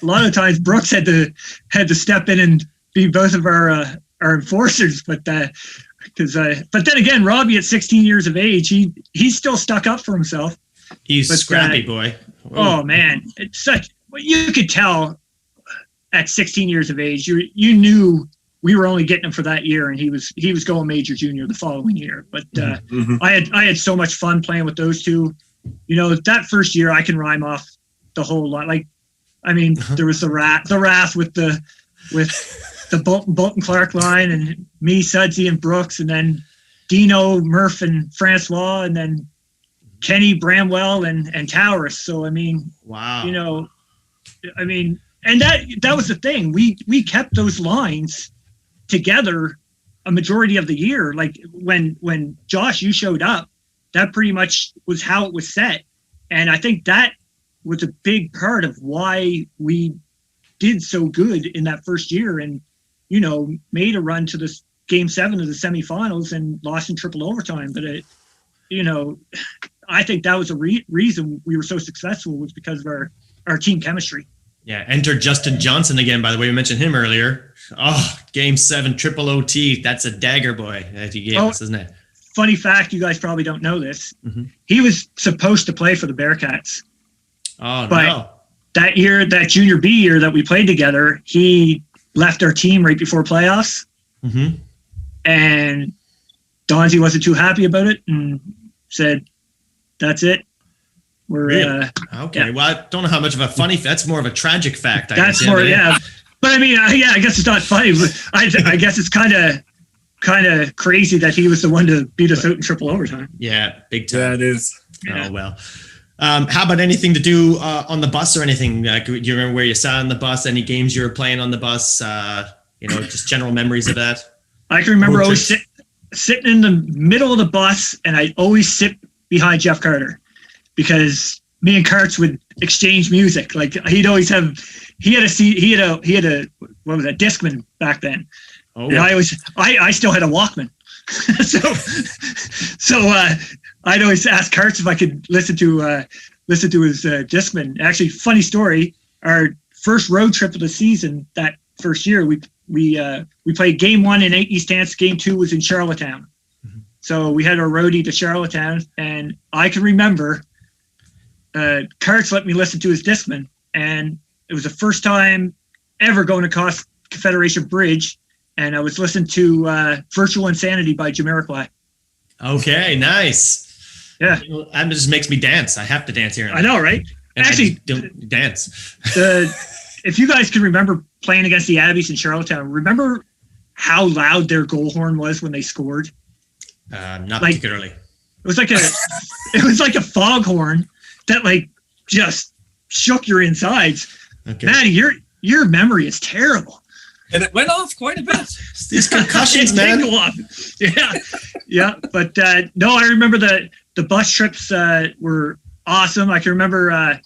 a lot of times Brooks had to step in and be both of our enforcers. But then again, Robbie at 16 years of age, he still stuck up for himself. He's a scrappy boy. Whoa. Oh man, you could tell at 16 years of age, you knew we were only getting him for that year, and he was going major junior the following year. But I had so much fun playing with those two. That first year I can rhyme off the whole lot. Like, I mean, there was the Wrath with the Boulton Clark line, and me, Sudsy, and Brooks, and then Dino, Murph, and Francois, and then Kenny, Bramwell, and Towers. So I mean, wow. I mean, and that was the thing. We kept those lines together a majority of the year. Like when Josh, you showed up, that pretty much was how it was set. And I think that was a big part of why we did so good in that first year, and made a run to this game 7 of the semifinals and lost in triple overtime. But I think that was a reason we were so successful, was because of our team chemistry. Yeah, enter Justin Johnson again, by the way. We mentioned him earlier. Oh, game 7, triple OT. That's a dagger boy that he gave us, isn't it? Funny fact, you guys probably don't know this. He was supposed to play for the Bearcats. Oh, but no. That year, that junior B year that we played together, he left our team right before playoffs. And Donzie wasn't too happy about it and said, that's it. We're really? Okay. Yeah. Well, I don't know how much of a funny. That's more of a tragic fact. That's more, yeah. But I mean, I guess it's not funny. But I guess it's kind of crazy that he was the one to beat us out in triple overtime. Yeah, big time. Yeah, it is. Yeah. Oh well. How about anything to do on the bus or anything? Do you remember where you sat on the bus? Any games you were playing on the bus? Just general memories of that. I can remember always sitting in the middle of the bus, and I'd always sit behind Jeff Carter, because me and Karts would exchange music. Like, he'd always have, he had a what was that, Discman back then. Oh, and I still had a Walkman. so I'd always ask Karts if I could listen to his Discman. Actually, funny story, our first road trip of the season that first year, we played game 1 in East Hants, game 2 was in Charlottetown. So we had our roadie to Charlottetown, and I can remember Karts let me listen to his Discman, and it was the first time ever going across Confederation Bridge, and I was listening to Virtual Insanity by Jamiroquai. Okay, nice. Yeah. That just makes me dance. I have to dance here. I know, right? And Actually, I just don't dance. If you guys can remember playing against the Abbeys in Charlottetown, remember how loud their goal horn was when they scored? Not particularly. It was like a foghorn that like just shook your insides. Okay. Maddie, your memory is terrible. And it went off quite a bit. These concussions, It man. did go up. Yeah. But no, I remember the bus trips were awesome. I can remember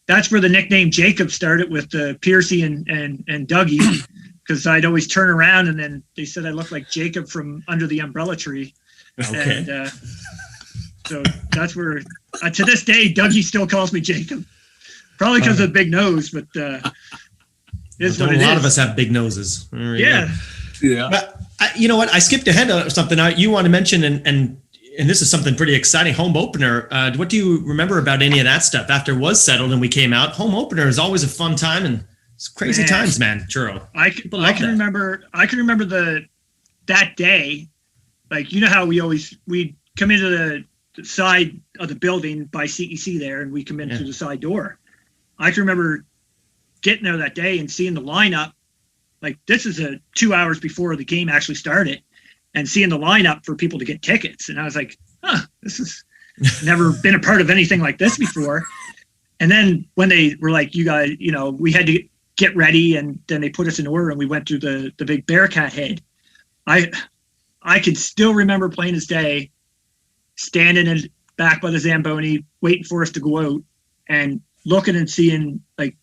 that's where the nickname Jacob started with Piercy and Dougie, because I'd always turn around and then they said I looked like Jacob from under the umbrella tree. Okay. And so that's where, to this day, Dougie still calls me Jacob. Probably because of the big nose, but it's what it is. A lot of us have big noses. Yeah. Yeah. But you know what? I skipped ahead of something you want to mention, and this is something pretty exciting. Home opener. What do you remember about any of that stuff after it was settled and we came out? Home opener is always a fun time, and it's crazy times, man. Truro. I can remember that day. Like, you know how we'd come into the side of the building by CEC there, and we come in through the side door. I can remember getting there that day and seeing the lineup. Like, this is 2 hours before the game actually started, and seeing the lineup for people to get tickets. And I was like, this is never been a part of anything like this before. And then when they were like, you guys, we had to get ready, and then they put us in order, and we went through the big Bearcat head. I could still remember plain as day, standing back by the Zamboni, waiting for us to go out, and looking and seeing, like,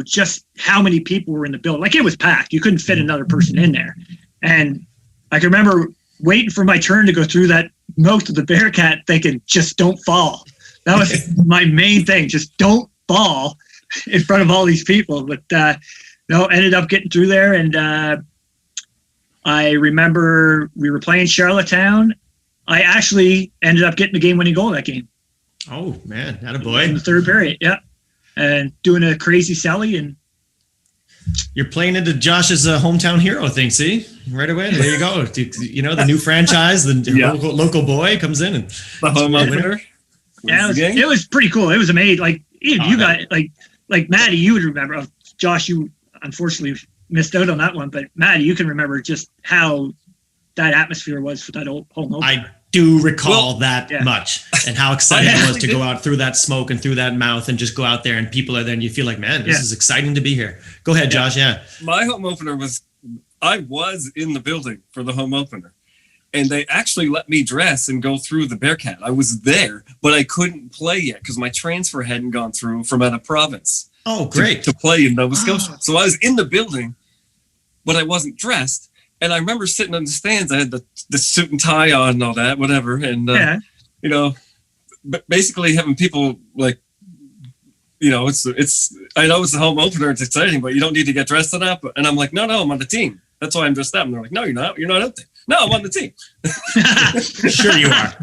just how many people were in the building. Like, it was packed. You couldn't fit another person in there. And I can remember waiting for my turn to go through that mouth of the Bearcat, thinking, just don't fall. That was my main thing. Just don't fall in front of all these people. But no, ended up getting through there. And I remember we were playing Charlottetown. I actually ended up getting the game-winning goal that game. Oh, man. Attaboy. In the third period, yeah. And doing a crazy celly. And you're playing into Josh's hometown hero thing, see? Right away. There you go. The new franchise, the local boy comes in. And the home opener. Yeah, it was pretty cool. It was amazing. Like, you guys, like Maddie, you would remember. Josh, you unfortunately missed out on that one, but Maddie, you can remember just how that atmosphere was for that home opener. I do recall that much, and how exciting it was to go out through that smoke and through that mouth and just go out there, and people are there, and you feel like, man, this is exciting to be here. Go ahead, Josh. Yeah. My home opener I was in the building for the home opener, and they actually let me dress and go through the Bearcat. I was there, but I couldn't play yet because my transfer hadn't gone through from out of province. Oh, great. To play in Nova Scotia. So I was in the building, but I wasn't dressed. And I remember sitting in the stands. I had the suit and tie on and all that, whatever. And, basically having people like, it's, I know it's the home opener. It's exciting, but you don't need to get dressed up. And I'm like, no, I'm on the team. That's why I'm dressed up. And they're like, no, you're not. You're not out there. No, I'm on the team. Sure you are.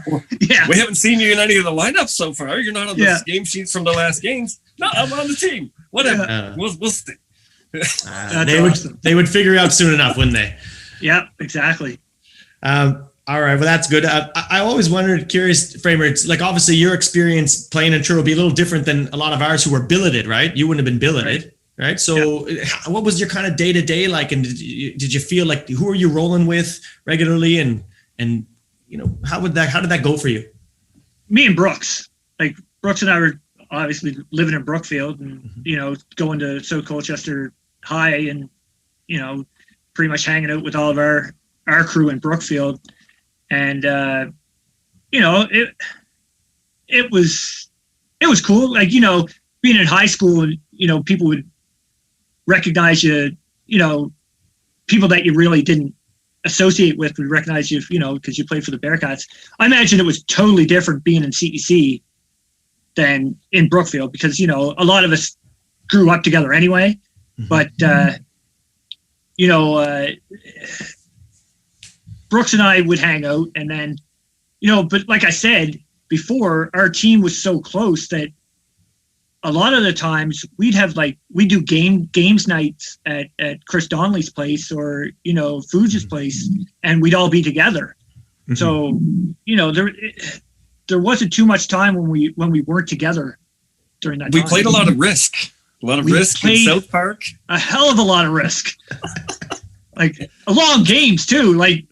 Yeah. We haven't seen you in any of the lineups so far. You're not on the game sheets from the last games. No, I'm on the team. Whatever. We'll see. They would figure out soon enough, wouldn't they? Yeah, exactly. All right, well, that's good. I always wondered, curious, Framer, it's like obviously your experience playing in Truro will be a little different than a lot of ours who were billeted, right? You wouldn't have been billeted, right? So what was your kind of day-to-day like? And did you feel like, who are you rolling with regularly? And how did that go for you? Me and Brooks. Like, Brooks and I were obviously living in Brookfield and, going to Colchester High and, pretty much hanging out with all of our crew in Brookfield. And, it was cool. Like, being in high school, people would recognize you, people that you really didn't associate with would recognize you, because you played for the Bearcats. I imagine it was totally different being in CEC than in Brookfield because, a lot of us grew up together anyway. But, Brooks and I would hang out and then, but like I said before, our team was so close that a lot of the times we'd do games nights at Chris Donnelly's place or, Fuji's place, and we'd all be together. Mm-hmm. So, there wasn't too much time when we weren't together during that We time. played a lot of Risk. A lot of We Risk in played- South Park. A hell of a lot of Risk. Like long games too. Like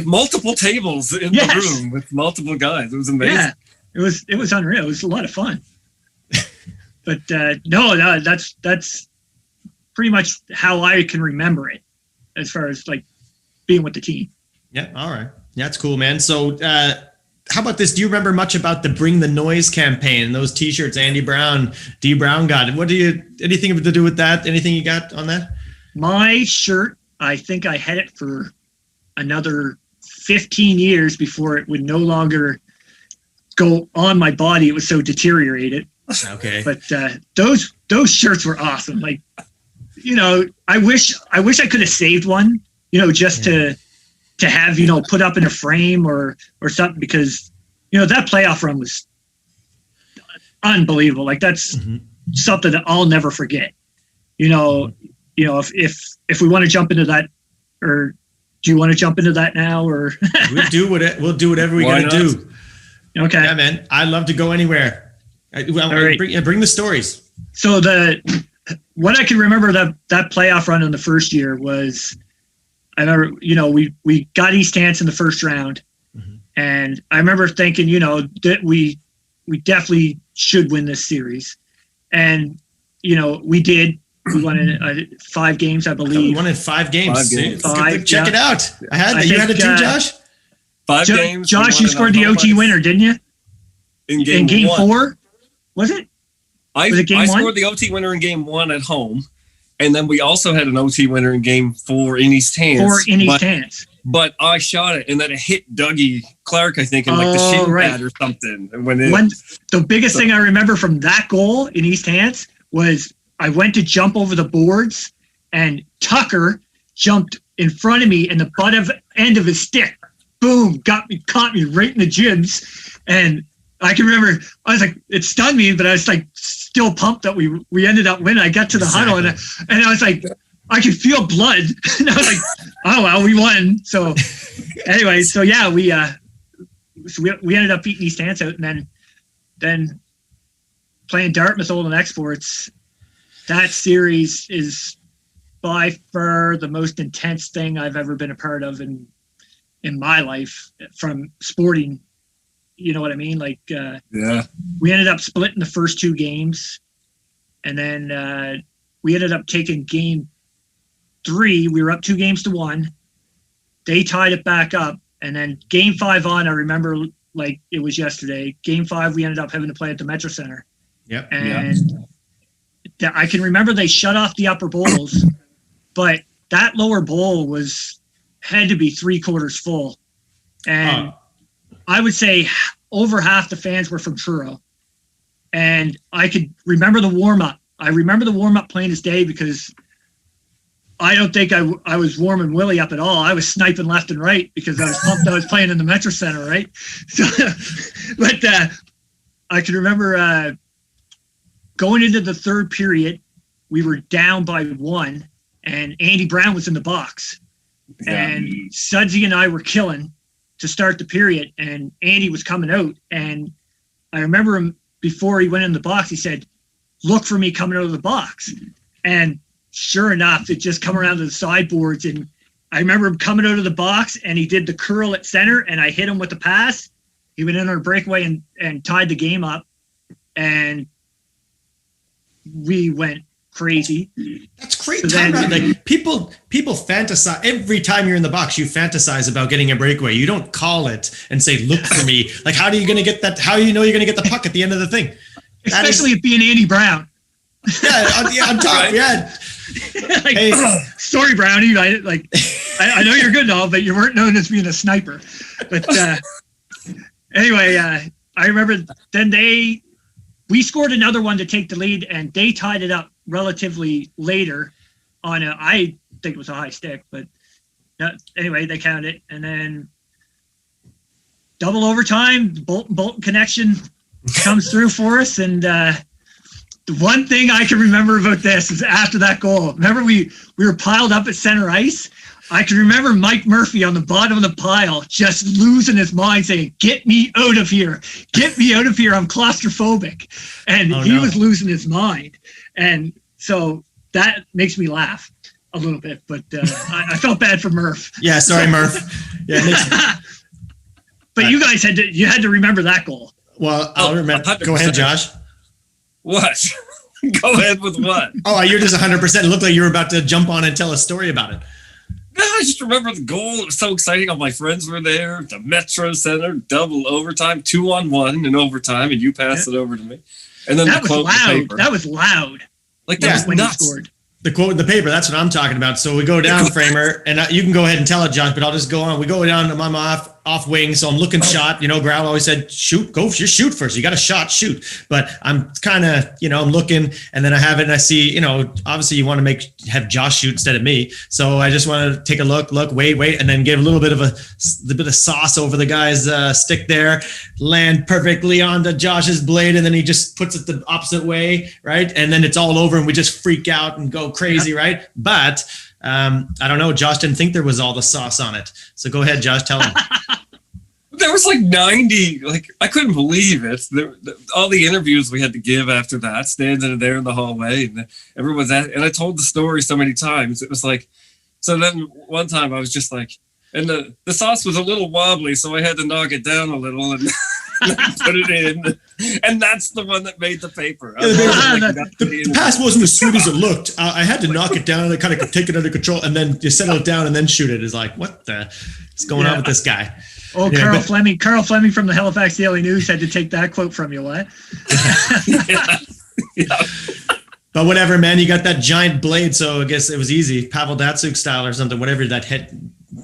multiple tables in Yes. the room with multiple guys. It was amazing. yeah, it was unreal. It was a lot of fun. But no, that's pretty much how I can remember it, as far as like being with the team. Yeah. All right. Yeah, that's cool, man. So, how about this? Do you remember much about the Bring the Noise campaign and those T-shirts Andy Brown, D Brown got? Anything to do with that? Anything you got on that? My shirt, I think I had it for another 15 years before it would no longer go on my body. It was so deteriorated. Okay. But those shirts were awesome. Like, I wish I could have saved one, just to have, put up in a frame or something, because, that playoff run was unbelievable. Like, that's something that I'll never forget. If we want to jump into that, or do you want to jump into that now, or we'll do whatever we Why got to not? do. Okay. Yeah, man. I'd love to go anywhere. right. Bring the stories. So what I can remember that playoff run in the first year was, I remember, we got East Hants in the first round, and I remember thinking, that we definitely should win this series, and we did. We won in 5 games, I believe. We won in 5 games. 5 games. Check it out. You had it too, Josh. 5 games. Josh, you scored the OT winner, didn't you? In game 1. 4, was it? I Was it game 1? scored the OT winner in game 1 at home, and then we also had an OT winner in game 4 in East Hants. 4 in East Hants. But I shot it, and then it hit Dougie Clark, I think, in like the shin pad or something. And the biggest thing I remember from that goal in East Hants was I went to jump over the boards, and Tucker jumped in front of me, and the end of his stick, boom, caught me right in the jibs. And I can remember, I was like, it stunned me, but I was like still pumped that we ended up winning. I got to the huddle, and I was like, I could feel blood. And I was like, oh, well, we won. So anyway, so yeah, we ended up beating East Hants out, and then playing Dartmouth Olden Exports. That series is by far the most intense thing I've ever been a part of in my life, from sporting. You know what I mean? Like, yeah, we ended up splitting the first 2 games, and then we ended up taking game 3. We were up 2-1. They tied it back up, and then game 5 on, I remember like it was yesterday. Game 5, we ended up having to play at the Metro Center. Yep. And I can remember they shut off the upper bowls, but that lower bowl had to be 3/4 full. And I would say over half the fans were from Truro. And I could remember the warm-up. I remember the warm-up plain as day, because I don't think I was warming Willie up at all. I was sniping left and right because I was pumped I was playing in the Metro Center, right? So, but I can remember going into the third period, we were down by 1, and Andy Brown was in the box. Yeah. And Sudsy and I were killing to start the period, and Andy was coming out. And I remember him, before he went in the box, he said, "Look for me coming out of the box." And sure enough, it just come around to the sideboards. And I remember him coming out of the box, and he did the curl at center, and I hit him with the pass. He went in on a breakaway and tied the game up. And we went crazy. That's great. So then, like people fantasize every time you're in the box. You fantasize about getting a breakaway. You don't call it and say, "Look for me." Like, how are you going to get that? How do you know you're going to get the puck at the end of the thing? especially it being Andy Brown. Yeah, on top. Yeah. Like, Hey. Sorry, Brownie. I know you're good and all, but you weren't known as being a sniper. But anyway, I remember then we scored another one to take the lead, and they tied it up relatively later on I think it was a high stick, but anyway, they counted it. And then double overtime, Boulton connection comes through for us, and The one thing I can remember about this is after that goal. Remember, we were piled up at center ice. I can remember Mike Murphy on the bottom of the pile just losing his mind, saying, "Get me out of here! Get me out of here! I'm claustrophobic." And he was losing his mind. And so that makes me laugh a little bit. But I felt bad for Murph. Yeah, sorry, Murph. Yeah, but you guys had to remember that goal. Well, I'll remember. 100%. Go ahead, Josh. What? Go ahead with what? Oh, you're just 100%. It looked like you were about to jump on and tell a story about it. No, I just remember the goal. It was so exciting. All my friends were there. The Metro Center, double overtime, 2-on-1 in overtime, and you passed it over to me. And then that the was quote in the loud. paper. That was loud. Like, that was when nuts. he scored. The quote in the paper, that's what I'm talking about. So we go down, Framer, and you can go ahead and tell it, Josh, but I'll just go on. We go down, I'm off wing, so I'm looking shot. Growl always said, shoot, just shoot first. You got a shot, shoot. But I'm kind of, I'm looking, and then I have it, and I see, obviously you want to have Josh shoot instead of me. So I just want to take a look, wait, and then give a little bit of a sauce over the guy's stick there, land perfectly onto Josh's blade, and then he just puts it the opposite way, right? And then it's all over, and we just freak out and go crazy, right? But I don't know. Josh didn't think there was all the sauce on it. So go ahead, Josh, tell him. There was like 90, I couldn't believe it. All the interviews we had to give after that, standing there in the hallway, and everyone's and I told the story so many times. It was like, so then one time I was just like, and the sauce was a little wobbly, so I had to knock it down a little and put it in. And that's the one that made the paper. The pass wasn't as sweet as it looked. I had to knock it down and I kind of take it under control and then you settle it down and then shoot it. It's like, what the is going on with this guy? Oh, Carl Fleming from the Halifax Daily News had to take that quote from you, what? Yeah. But whatever, man, you got that giant blade, so I guess it was easy. Pavel Datsuk style or something, whatever that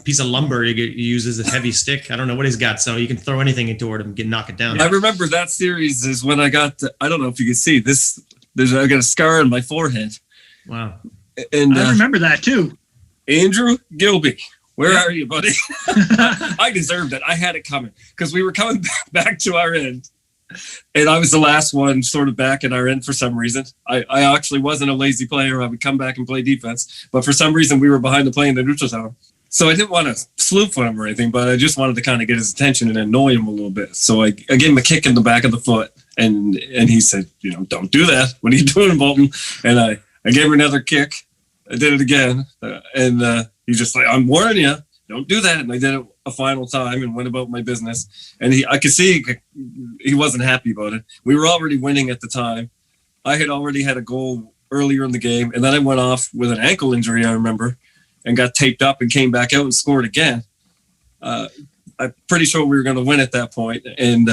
piece of lumber you use as a heavy stick. I don't know what he's got, so you can throw anything toward him and knock it down. I remember that series is when I got, I don't know if you can see this, I got a scar on my forehead. Wow. And I remember that too. Andrew Gilby. Where are you, buddy? I deserved it. I had it coming because we were coming back to our end. And I was the last one sort of back at our end for some reason. I actually wasn't a lazy player. I would come back and play defense. But for some reason, we were behind the play in the neutral zone. So I didn't want to sloof on him or anything, but I just wanted to kind of get his attention and annoy him a little bit. So I gave him a kick in the back of the foot. And he said, don't do that. What are you doing, Boulton? And I gave him another kick. I did it again. And he's just like, I'm warning you, don't do that. And I did it a final time and went about my business. And I could see he wasn't happy about it. We were already winning at the time. I had already had a goal earlier in the game. And then I went off with an ankle injury, I remember, and got taped up and came back out and scored again. I'm pretty sure we were going to win at that point. And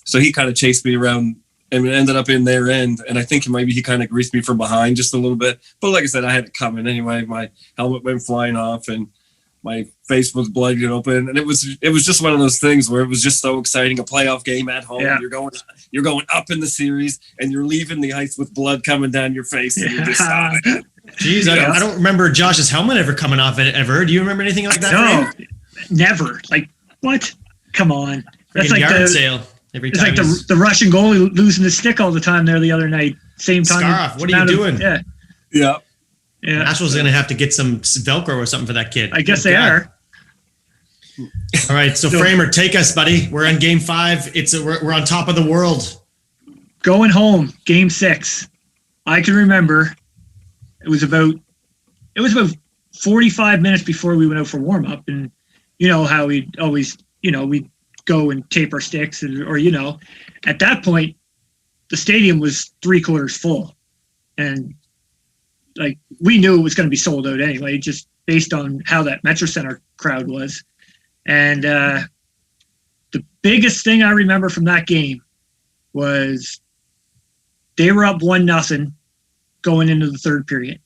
so he kind of chased me around and ended up in their end. And I think maybe he kind of greased me from behind just a little bit. But like I said, I had it coming anyway. My helmet went flying off and my face was bloody open. And it was just one of those things where it was just so exciting. A playoff game at home. Yeah. You're going up in the series and you're leaving the ice with blood coming down your face. And you just Jeez, I don't remember Josh's helmet ever coming off ever. Do you remember anything like that? No, never. Like, what? Come on. That's like yard sale. It's like the Russian goalie losing his stick all the time there the other night. Same time. Scarf, what are you doing? Yeah. Nashville's going to have to get some Velcro or something for that kid. I guess they are. All right, so Framer, take us, buddy. We're in Game 5. We're on top of the world. Going home, Game 6. I can remember it was about 45 minutes before we went out for warm up, and you know how we always we'd go and tape our sticks, or at that point the stadium was 3/4 full, and like we knew it was going to be sold out anyway, just based on how that Metro Center crowd was. And the biggest thing I remember from that game was they were up 1-0 going into the third period.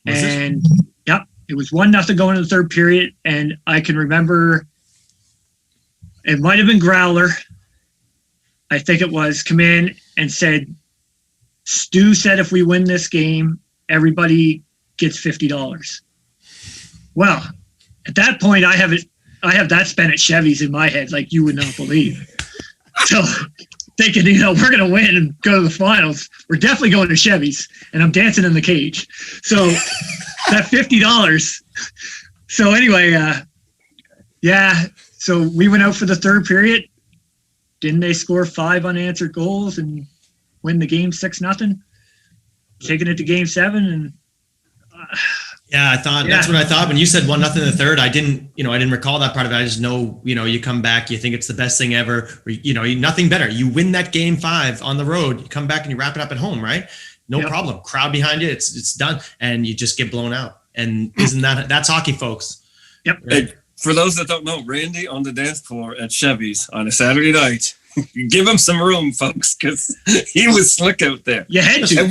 It was 1-0 going into the third period. And I can remember it might have been Growler. I think it was, come in and said, Stu said if we win this game, everybody gets $50. Well, at that point, I have that spent at Chevy's in my head like you would not believe. So thinking, we're going to win and go to the finals. We're definitely going to Chevy's, and I'm dancing in the cage. So that $50. So anyway, so we went out for the third period. Didn't they score 5 unanswered goals and win the game 6-0? Taking it to game 7 and. That's what I thought when you said 1-0 in the third. I didn't recall that part of it. I just know, you come back, you think it's the best thing ever. Nothing better. You win that game 5 on the road, you come back and you wrap it up at home, right? No problem. Crowd behind you, it's done, and you just get blown out. And that's hockey, folks? Yep. Right? Hey, for those that don't know, Randy on the dance floor at Chevy's on a Saturday night. Give him some room, folks, because he was slick out there. You had to. And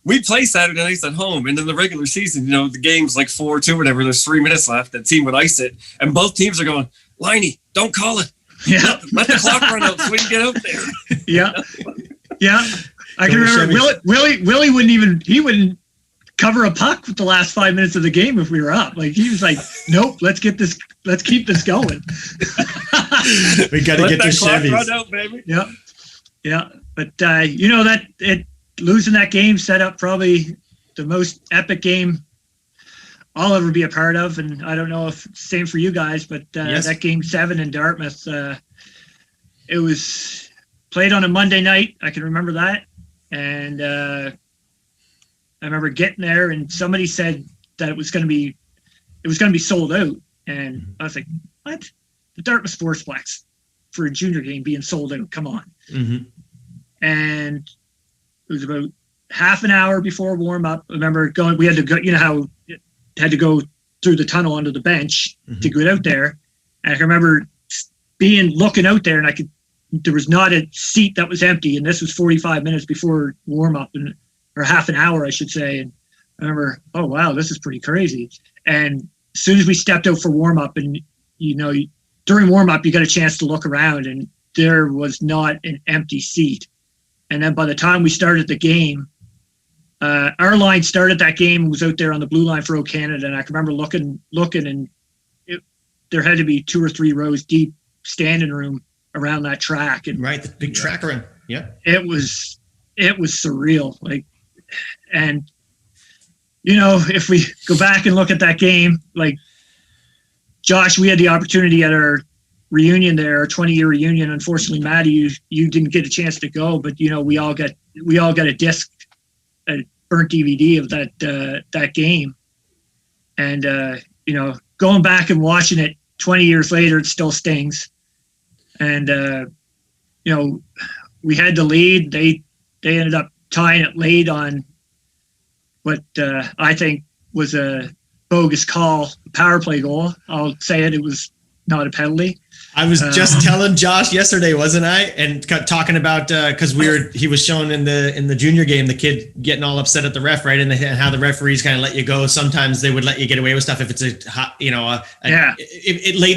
we'd play Saturday nights at home, and in the regular season, the game's like 4-2, whatever. There's 3 minutes left. The team would ice it, and both teams are going, Liney, don't call it. Yeah. Let the clock run out so we can get out there. Yeah. I can remember Willie wouldn't cover a puck with the last 5 minutes of the game if we were up. Like, he was like, nope, let's keep this going. We got to get to Chevy's. Run out, baby. Yeah. But losing that game set up probably the most epic game I'll ever be a part of. And I don't know if same for you guys, but yes. That game 7 in Dartmouth, it was played on a Monday night. I can remember that. And I remember getting there and somebody said that it was going to be sold out. And I was like, what? The Dartmouth Sportsplex for a junior game being sold out. Come on. Mm-hmm. And it was about half an hour before warm up. I remember we had to go, how it had to go through the tunnel onto the bench to get out there. And I remember looking out there and there was not a seat that was empty. And this was 45 minutes before warm up or half an hour, I should say. And I remember, oh, wow, this is pretty crazy. And as soon as we stepped out for warm up and, during warm up, you got a chance to look around and there was not an empty seat. And then by the time we started the game, our line started that game and was out there on the blue line for O Canada. And I can remember looking and there had to be 2 or 3 rows deep standing room around that track. And right, the big track ring. Yeah. It was surreal. Like, and if we go back and look at that game, like Josh, we had the opportunity at our reunion there, our 20-year reunion. Unfortunately, Maddie, you didn't get a chance to go, but we all got a disc, a burnt DVD of that game. And going back and watching it 20 years later, it still stings. And we had the lead. They ended up tying it late on what I think was a bogus call, power play goal. I'll say it was not a penalty. I was just telling Josh yesterday, wasn't I? And talking about because he was shown in the junior game, the kid getting all upset at the ref, right? And how the referees kind of let you go. Sometimes they would let you get away with stuff if it's late in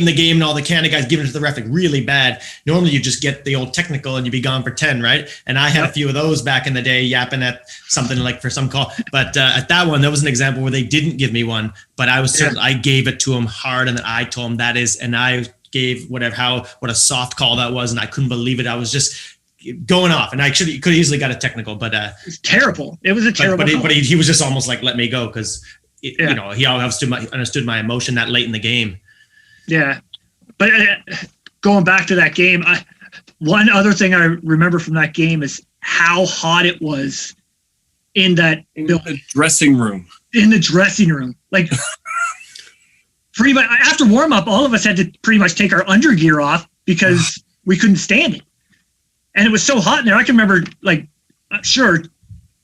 the game and all the Canada guys giving it to the ref like really bad. Normally you just get the old technical and you be gone for 10, right? And I had a few of those back in the day, yapping at something like for some call. But at that one, there was an example where they didn't give me one, but I gave it to him hard, and then I told him that is, and I gave what a soft call that was, and I couldn't believe it. I was just going off, and I could easily got a technical, but it's terrible. It was a terrible. But he was just almost like let me go because he understood my emotion that late in the game. Yeah, but going back to that game, one other thing I remember from that game is how hot it was in the dressing room. In the dressing room, like. Pretty much after warm up, all of us had to pretty much take our undergear off because we couldn't stand it, and it was so hot in there. I can remember, like, I'm sure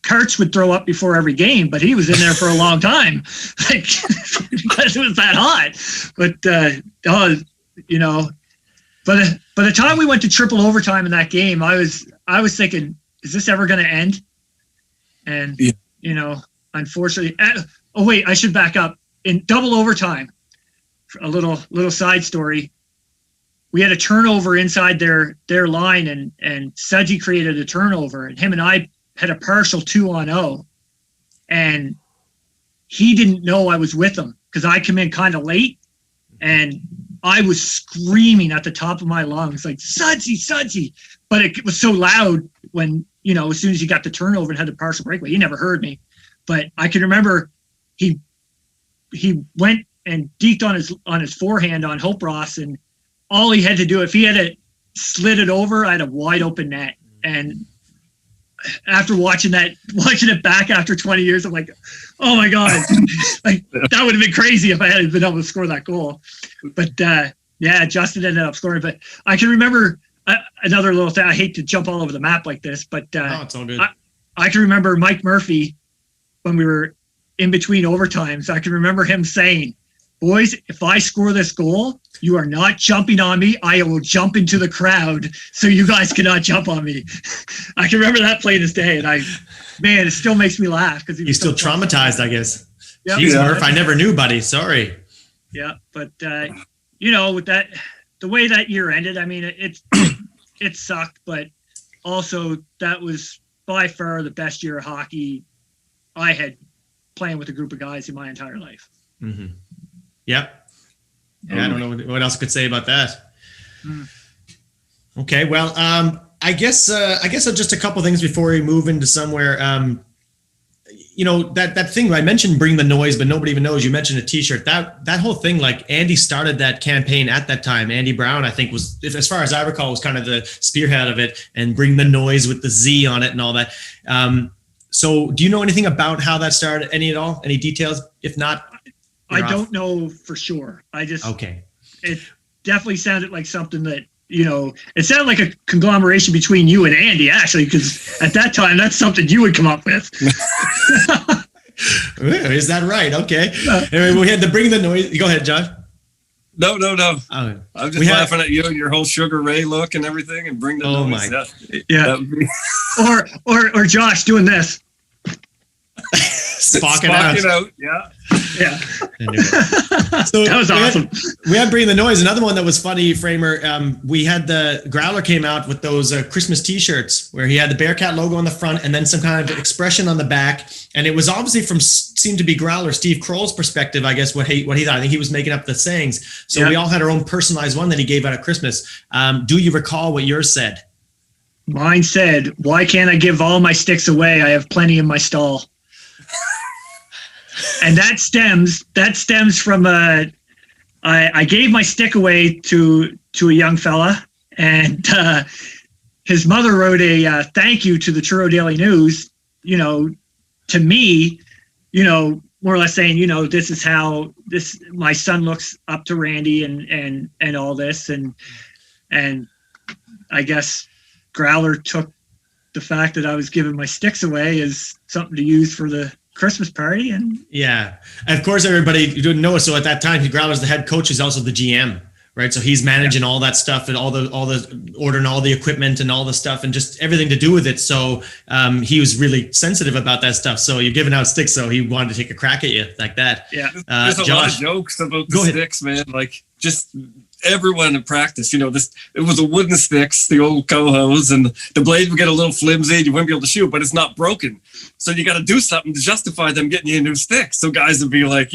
Kurtz would throw up before every game, but he was in there for a long time, like because it was that hot. But by the time we went to triple overtime in that game, I was thinking, is this ever going to end? And unfortunately, oh wait, I should back up. In double overtime. A little side story. We had a turnover inside their line, and Sudgy created a turnover, and him and I had a partial 2-on-0, and he didn't know I was with him because I come in kind of late, and I was screaming at the top of my lungs like Sudgy, but it was so loud when, as soon as he got the turnover and had the partial breakaway, he never heard me. But I can remember he went and deked on his forehand on Hope Ross, and all he had to do, if he had slid it over, I had a wide open net. And after watching it back after 20 years, I'm like, oh my God, like that would have been crazy if I had been able to score that goal. But Justin ended up scoring. But I can remember another little thing. I hate to jump all over the map like this, but it's all good. I can remember Mike Murphy when we were in between overtimes. I can remember him saying, boys, if I score this goal, you are not jumping on me. I will jump into the crowd so you guys cannot jump on me. I can remember that plain as day. And it still makes me laugh. Because he's still traumatized, I guess. Yep. Jeez, Murph, I never knew, buddy. Sorry. Yeah, but, with that, the way that year ended, I mean, it sucked, but also that was by far the best year of hockey I had playing with a group of guys in my entire life. Mm-hmm. Yep. Yeah, I don't know what else I could say about that. Okay, well, I guess just a couple things before we move into somewhere. That thing I mentioned, bring the noise, but nobody even knows. You mentioned a T-shirt. That whole thing, like Andy started that campaign at that time. Andy Brown, I think, was, as far as I recall, was kind of the spearhead of it, and bring the noise with the Z on it and all that. So, do you know anything about how that started? Any details? If not. I don't know for sure. Okay. It definitely sounded like something that, it sounded like a conglomeration between you and Andy, actually, because at that time, that's something you would come up with. Is that right? Okay. Anyway, we had to bring the noise. Go ahead, Josh. No. Oh, I'm just laughing at you and your whole Sugar Ray look and everything, and bring the noise. Yeah. Or Josh doing this. Spocking out. Yeah. Anyway. So that was awesome. We had Bring the Noise. Another one that was funny, Framer. We had the Growler came out with those Christmas T-shirts where he had the Bearcat logo on the front and then some kind of expression on the back. And it was obviously seemed to be Growler, Steve Kroll's perspective, I guess, what he thought. I think he was making up the sayings. So we all had our own personalized one that he gave out at Christmas. Do you recall what yours said? Mine said, "Why can't I give all my sticks away? I have plenty in my stall." And that stems from I gave my stick away to a young fella, and his mother wrote a thank you to the Truro Daily News, to me, more or less saying, this is how my son looks up to Randy and all this, and I guess Growler took the fact that I was giving my sticks away as something to use for the Christmas party. And of course, everybody didn't know it. So at that time, Growler's the head coach. He's also the GM, right? So he's managing all that stuff and all the ordering all the equipment and all the stuff and just everything to do with it. So he was really sensitive about that stuff. So you're giving out sticks, so he wanted to take a crack at you like that. Yeah. There's a lot of jokes about the sticks, man. Like just everyone in practice, it was a wooden sticks, the old cohos, and the blade would get a little flimsy and you wouldn't be able to shoot, but it's not broken. So you got to do something to justify them getting you a new stick. So guys would be like,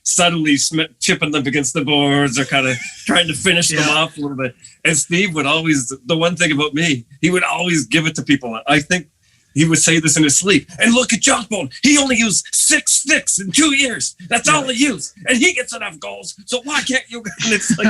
subtly chipping them against the boards or kind of trying to finish them off a little bit. And Steve would always, the one thing about me, he would always give it to people. I think he would say this in his sleep. And look at Jockbone. He only used 6 sticks in 2 years. That's all he used. And he gets enough goals. So why can't you? And it's like...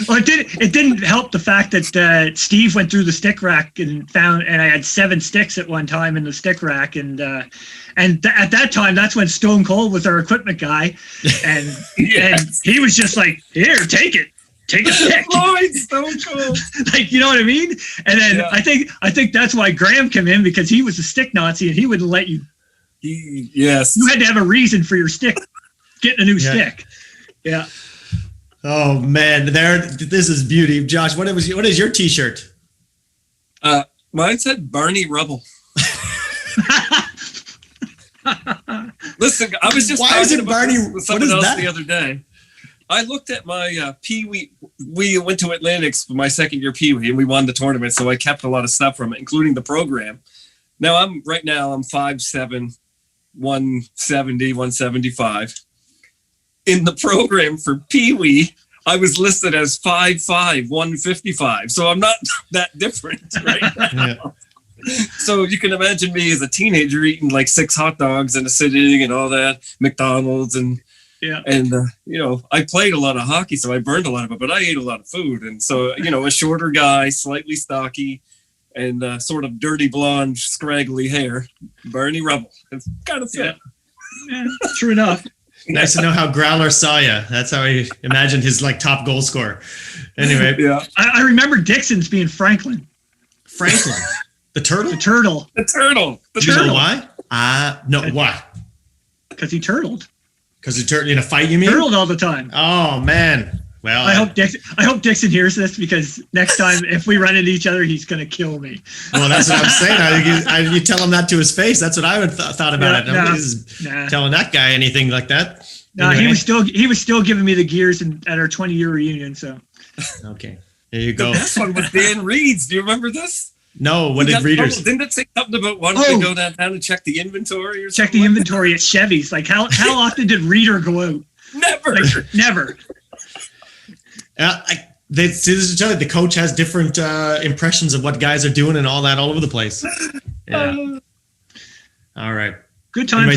Well, it didn't help the fact that Steve went through the stick rack and I had 7 sticks at one time in the stick rack. And at that time, that's when Stone Cold was our equipment guy. And, and he was just like, here, take it. Take a stick. Stone Cold. Like, you know what I mean? And then I think that's why Graham came in, because he was a stick Nazi and he wouldn't let you. Yes. You had to have a reason for your stick, getting a new stick. Yeah. Oh man, this is beauty. Josh, what is your T-shirt? Mine said Barney Rubble. Listen, I was just why is it Barney? With someone else the other day. I looked at my Pee Wee. We went to Atlantics for my second year Pee Wee, and we won the tournament, so I kept a lot of stuff from it, including the program. Now I'm 5'7", 170, 175. In the program for Pee Wee, I was listed as 5'5", 155. So I'm not that different, right? Yeah. So you can imagine me as a teenager eating like 6 hot dogs in a sitting and all that, McDonald's and I played a lot of hockey, so I burned a lot of it, but I ate a lot of food. And so, a shorter guy, slightly stocky, and sort of dirty blonde, scraggly hair, Barney Rubble. It's kind of fit. Yeah, true enough. Nice to know how Growler saw you. That's how I imagined his top goal scorer. Anyway. Yeah. I remember Dixon's being Franklin. Franklin. The turtle? The turtle. The turtle. Do you know why? No, why? Because he turtled. Because he turned in a fight, you mean? Turtled all the time. Oh, man. Well, I hope Dixon hears this, because next time if we run into each other, he's going to kill me. Well, that's what I'm saying. You tell him that to his face. That's what I would thought about it. Nobody's telling that guy anything like that. No, anyway. he was still giving me the gears at our 20-year reunion. So. Okay, there you go. The best one was Dan Reed's. Do you remember this? No, what did readers? Didn't it say something about wanting to go downtown and check the inventory or something? Check the inventory at Chevy's. Like how often did Reader go out? Never. Never. This is tell you, the coach has different impressions of what guys are doing and all that all over the place. Yeah. All right. Good time.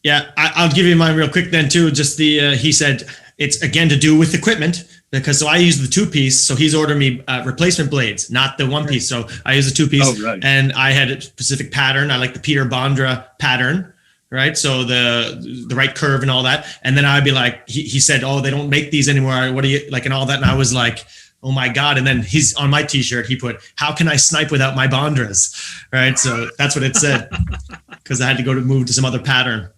Yeah, I'll give you mine real quick then too. Just he said it's again to do with equipment, because so I use the 2-piece. So he's ordering me replacement blades, not the 1-piece. So I use the 2-piece, and I had a specific pattern. I like the Peter Bondra pattern. Right. So the right curve and all that. And then I'd be like, he said, oh, they don't make these anymore. What do you like? And all that. And I was like, oh my God. And then he's on my t-shirt, he put, how can I snipe without my Bondras? Right. So that's what it said, because I had to move to some other pattern.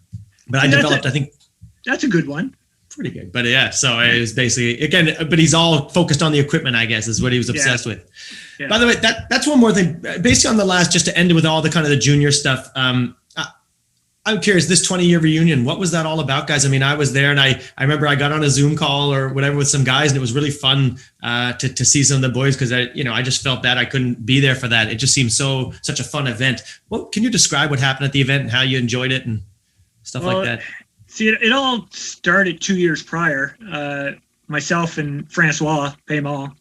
But I developed, I think. That's a good one. Pretty good. But yeah, so it was basically, again, but he's all focused on the equipment, I guess, is what he was obsessed with. Yeah. By the way, that's one more thing. Based on the last, just to end it with all the kind of the junior stuff, I'm curious, this 20-year reunion, what was that all about, guys? I mean, I was there, and I remember I got on a Zoom call or whatever with some guys, and it was really fun to see some of the boys, because I just felt bad I couldn't be there for that. It just seemed such a fun event. Well, can you describe what happened at the event and how you enjoyed it and stuff like that? See, it all started 2 years prior. Myself and Francois Paymal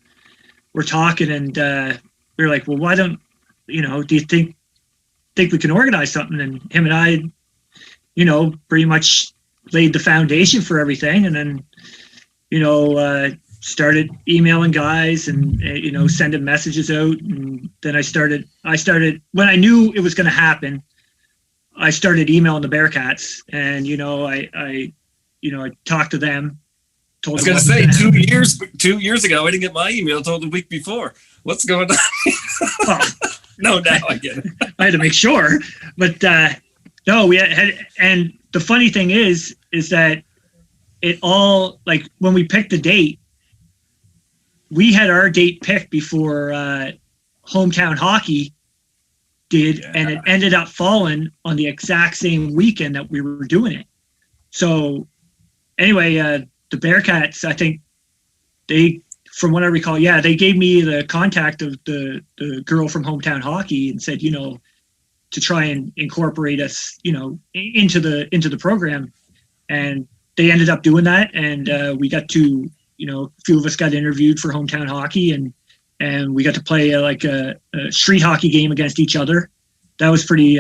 were talking, and we were like, well, why don't, do you think we can organize something? And him and I, pretty much laid the foundation for everything, and then, started emailing guys and, sending messages out. And then I started, when I knew it was going to happen, I started emailing the Bearcats, and, I talked to them. I was going to say 2 years ago, I didn't get my email told the week before. What's going on? Well, no, now I get it. I had to make sure, but, no, we had, and the funny thing is that it all, like, when we picked the date, we had our date picked before hometown hockey did, and it ended up falling on the exact same weekend that we were doing it. So anyway, the Bearcats, I think from what I recall, they gave me the contact of the girl from hometown hockey and said, to try and incorporate us, into the program. And they ended up doing that. And we got to, a few of us got interviewed for hometown hockey, and we got to play a street hockey game against each other. That was pretty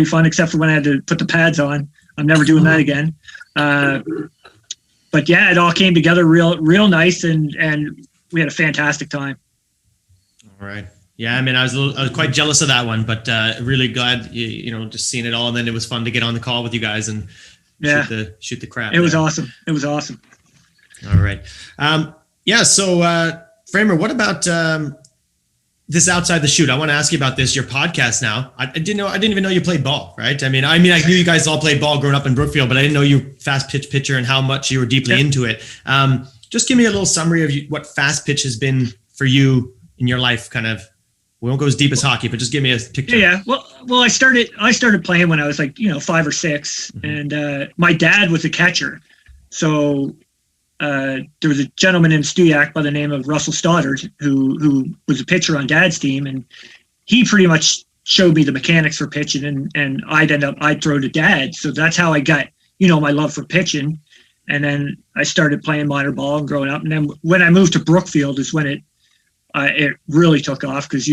fun, except for when I had to put the pads on. I'm never doing that again. But yeah, it all came together real nice, and we had a fantastic time. All right. Yeah, I mean, I was quite jealous of that one, but really glad just seeing it all, and then it was fun to get on the call with you guys and shoot the crap. It was awesome. It was awesome. All right. So Framer, what about this Outside the Chute? I want to ask you about this. Your podcast now. I didn't even know you played ball, right? I mean, I knew you guys all played ball growing up in Brookfield, but I didn't know you fast pitch pitcher and how much you were deeply into it. Just give me a little summary of what fast pitch has been for you in your life, kind of. We won't go as deep as hockey, but just give me a picture. Yeah. Well, I started playing when I was 5 or 6, and my dad was a catcher. So there was a gentleman in Stuyak by the name of Russell Stoddard who was a pitcher on Dad's team, and he pretty much showed me the mechanics for pitching, and I'd throw to Dad. So that's how I got my love for pitching. And then I started playing minor ball and growing up. And then when I moved to Brookfield is when it really took off, because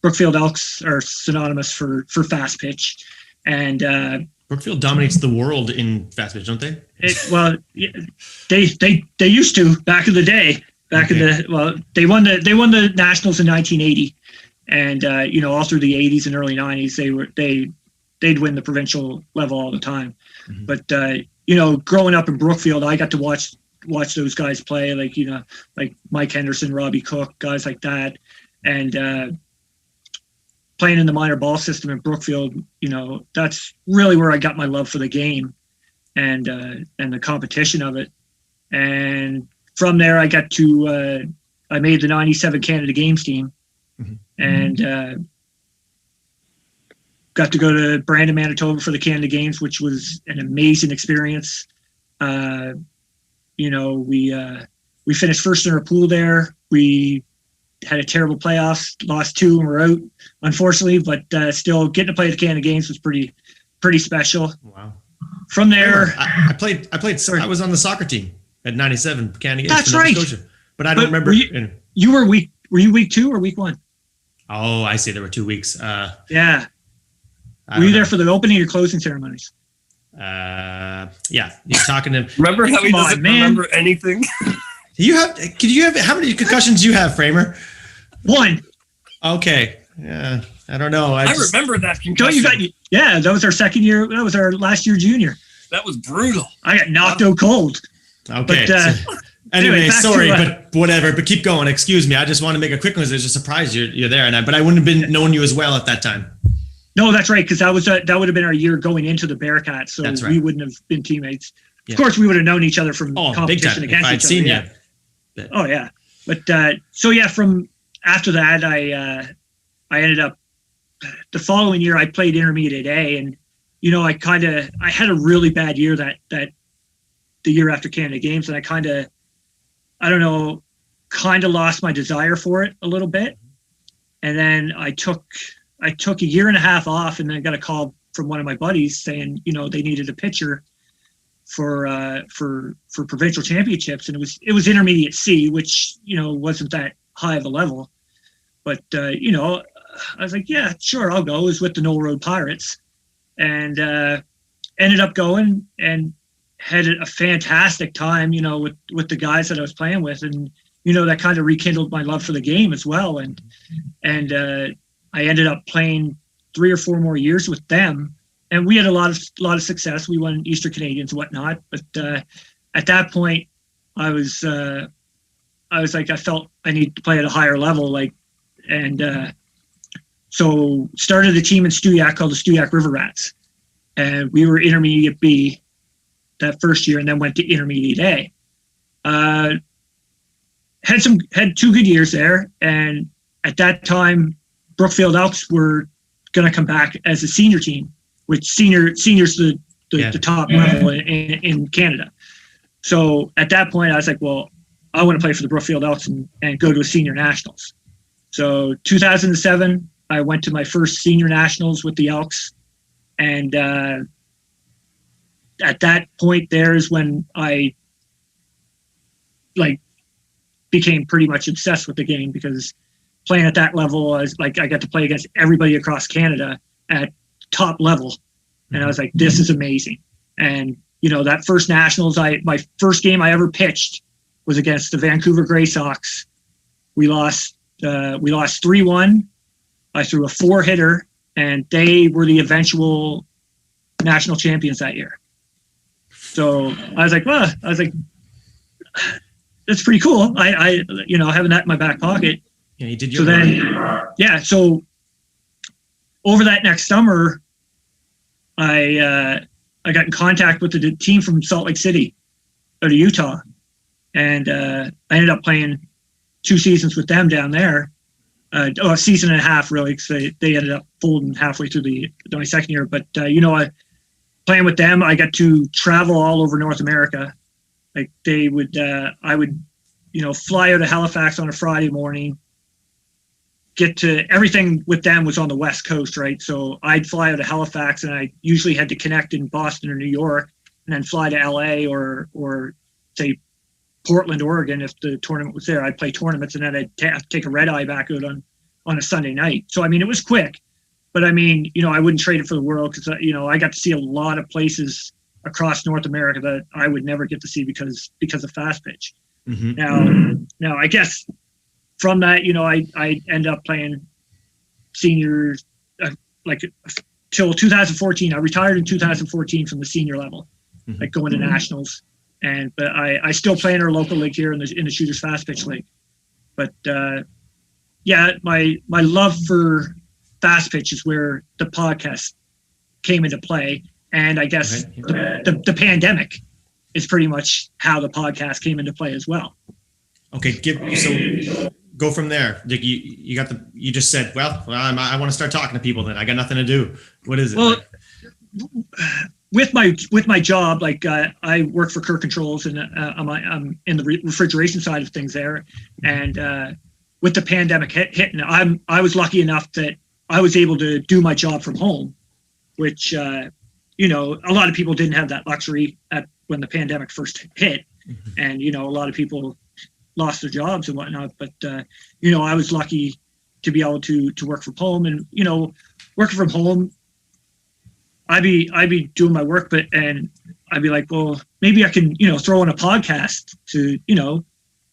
Brookfield Elks are synonymous for fast pitch, and Brookfield dominates the world in fast pitch, don't they? They used to back in the day. They won the Nationals in 1980, and all through the 80s and early 90s they'd win the provincial level all the time. Mm-hmm. But growing up in Brookfield, I got to watch those guys play, like Mike Henderson, Robbie Cook, guys like that, and playing in the minor ball system in Brookfield, that's really where I got my love for the game and the competition of it. And from there, I got to I made the '97 Canada Games team, mm-hmm. and got to go to Brandon, Manitoba for the Canada Games, which was an amazing experience. We finished first in our pool there. We had a terrible playoffs, lost 2 and we're out, unfortunately, but still getting to play the Canada Games was pretty special. Wow. From there, I played. Sorry, I was on the soccer team at '97 Canada Games. That's right. Scotia, but I don't remember. Were you week 2 or week 1? Oh, I see. There were 2 weeks. Yeah. Were you there for the opening or closing ceremonies? Yeah. You're talking to. Remember how he doesn't remember anything? How many concussions do you have, Framer? 1. Okay. Yeah. I don't know. I remember that concussion. That was our second year. That was our last year junior. That was brutal. I got knocked out cold. Okay. But, anyway, sorry, but whatever. But keep going. Excuse me. I just want to make a quick one. There's a surprise you're there, but I wouldn't have known you as well at that time. No, that's right, because that would have been our year going into the Bearcat, so right. We wouldn't have been teammates. Yeah. Of course, we would have known each other from competition against each other. I'd seen you. Yeah. Oh yeah, but from after that, I ended up the following year I played intermediate A, and I had a really bad year that the year after Canada Games, and I kind of lost my desire for it a little bit, and then I took a year and a half off, and then I got a call from one of my buddies saying, they needed a pitcher for provincial championships, and it was intermediate C, which wasn't that high of a level, but I was like, yeah, sure, I'll go. It was with the Knoll Road Pirates, and ended up going and had a fantastic time, with the guys that I was playing with, and that kind of rekindled my love for the game as well, and I ended up playing 3 or 4 more years with them, and we had a lot of success. We won Eastern Canadians and whatnot, but at that point, I was like, I felt I need to play at a higher level, so started a team in Stewiacke called the Stewiacke River Rats, and we were intermediate B that first year, and then went to intermediate A. Had 2 good years there, and at that time, Brookfield Elks were going to come back as a senior team, which senior's the top level in Canada. So at that point, I was like, well, I want to play for the Brookfield Elks and go to a senior nationals. So 2007, I went to my first senior nationals with the Elks, and at that point, there is when I became pretty much obsessed with the game, because playing at that level, I got to play against everybody across Canada at top level. And I was like, this is amazing. And, that first nationals, my first game I ever pitched was against the Vancouver Grey Sox. We lost 3-1. I threw a 4-hitter, and they were the eventual national champions that year. So I was like, that's pretty cool. I having that in my back pocket. Yeah, you did your so over that next summer, I got in contact with the team from Salt Lake City out of Utah, and I ended up playing 2 seasons with them down there. A season and a half, really, because they ended up folding halfway through my second year. But playing with them, I got to travel all over North America. Like I would fly out of Halifax on a Friday morning. Get to everything with them was on the West Coast, right? So I'd fly out of Halifax, and I usually had to connect in Boston or New York, and then fly to LA or say Portland, Oregon. If the tournament was there, I'd play tournaments, and then I'd have to take a red eye back out on a Sunday night. So, I mean, it was quick, but I mean, I wouldn't trade it for the world, because, I got to see a lot of places across North America that I would never get to see because of fast pitch. Mm-hmm. Now, I guess from that, I end up playing seniors like till 2014. I retired in 2014 from the senior level, like going to nationals. But I still play in our local league here in the Shooters Fast Pitch League. But my love for fast pitch is where the podcast came into play, and I guess the pandemic is pretty much how the podcast came into play as well. Okay, so go from there. Like you just said, well, I want to start talking to people. Then I got nothing to do. What is it? Well, with my job, like I work for Kirk Controls, and I'm in the refrigeration side of things there. And with the pandemic hitting, I was lucky enough that I was able to do my job from home, which a lot of people didn't have that luxury when the pandemic first hit, and a lot of people lost their jobs and whatnot. But I was lucky to be able to work from home, and working from home, I'd be doing my work, and I'd be like, well, maybe I can, throw in a podcast to,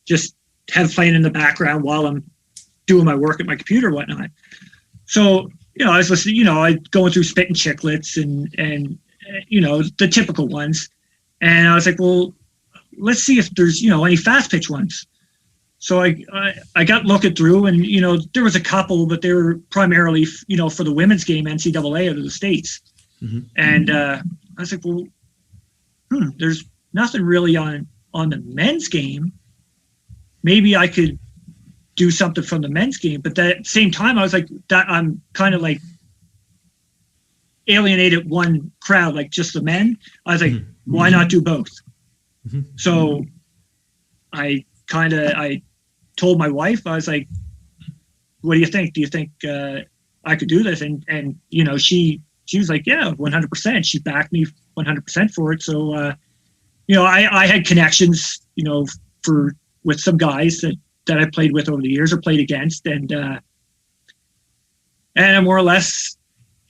just have playing in the background while I'm doing my work at my computer and whatnot. So, I was listening, I'd going through Spittin' Chicklets and the typical ones. And I was like, well, let's see if there's, any fast pitch ones. So I got looking through, and, there was a couple, but they were primarily, for the women's game, NCAA out of the States. And I was like, well, there's nothing really on the men's game. Maybe I could do something from the men's game. But at the same time, I was like, that I'm kind of like alienated one crowd, like just the men. I was like, why not do both? So I told my wife, I was like, what do you think? Do you think I could do this? And she was like, yeah, 100%. She backed me 100% for it. So, I had connections, with some guys that I played with over the years or played against. And more or less,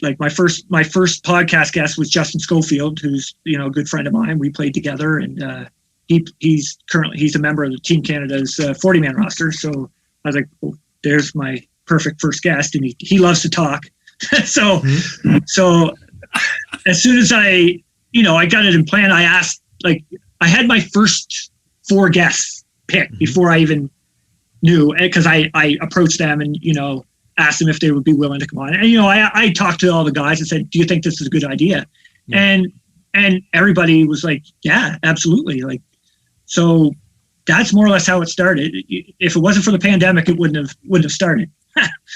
like my first podcast guest was Justin Schofield, who's, a good friend of mine. We played together, and he's a member of the Team Canada's 40-man roster. So I was like, well, there's my perfect first guest. And he loves to talk. So as soon as I got it in plan, I asked, like, I had my first 4 guests picked before I even knew, because I approached them and, asked them if they would be willing to come on. And, I talked to all the guys and said, do you think this is a good idea? Yeah. And everybody was like, yeah, absolutely. Like, so that's more or less how it started. If it wasn't for the pandemic, it wouldn't have started.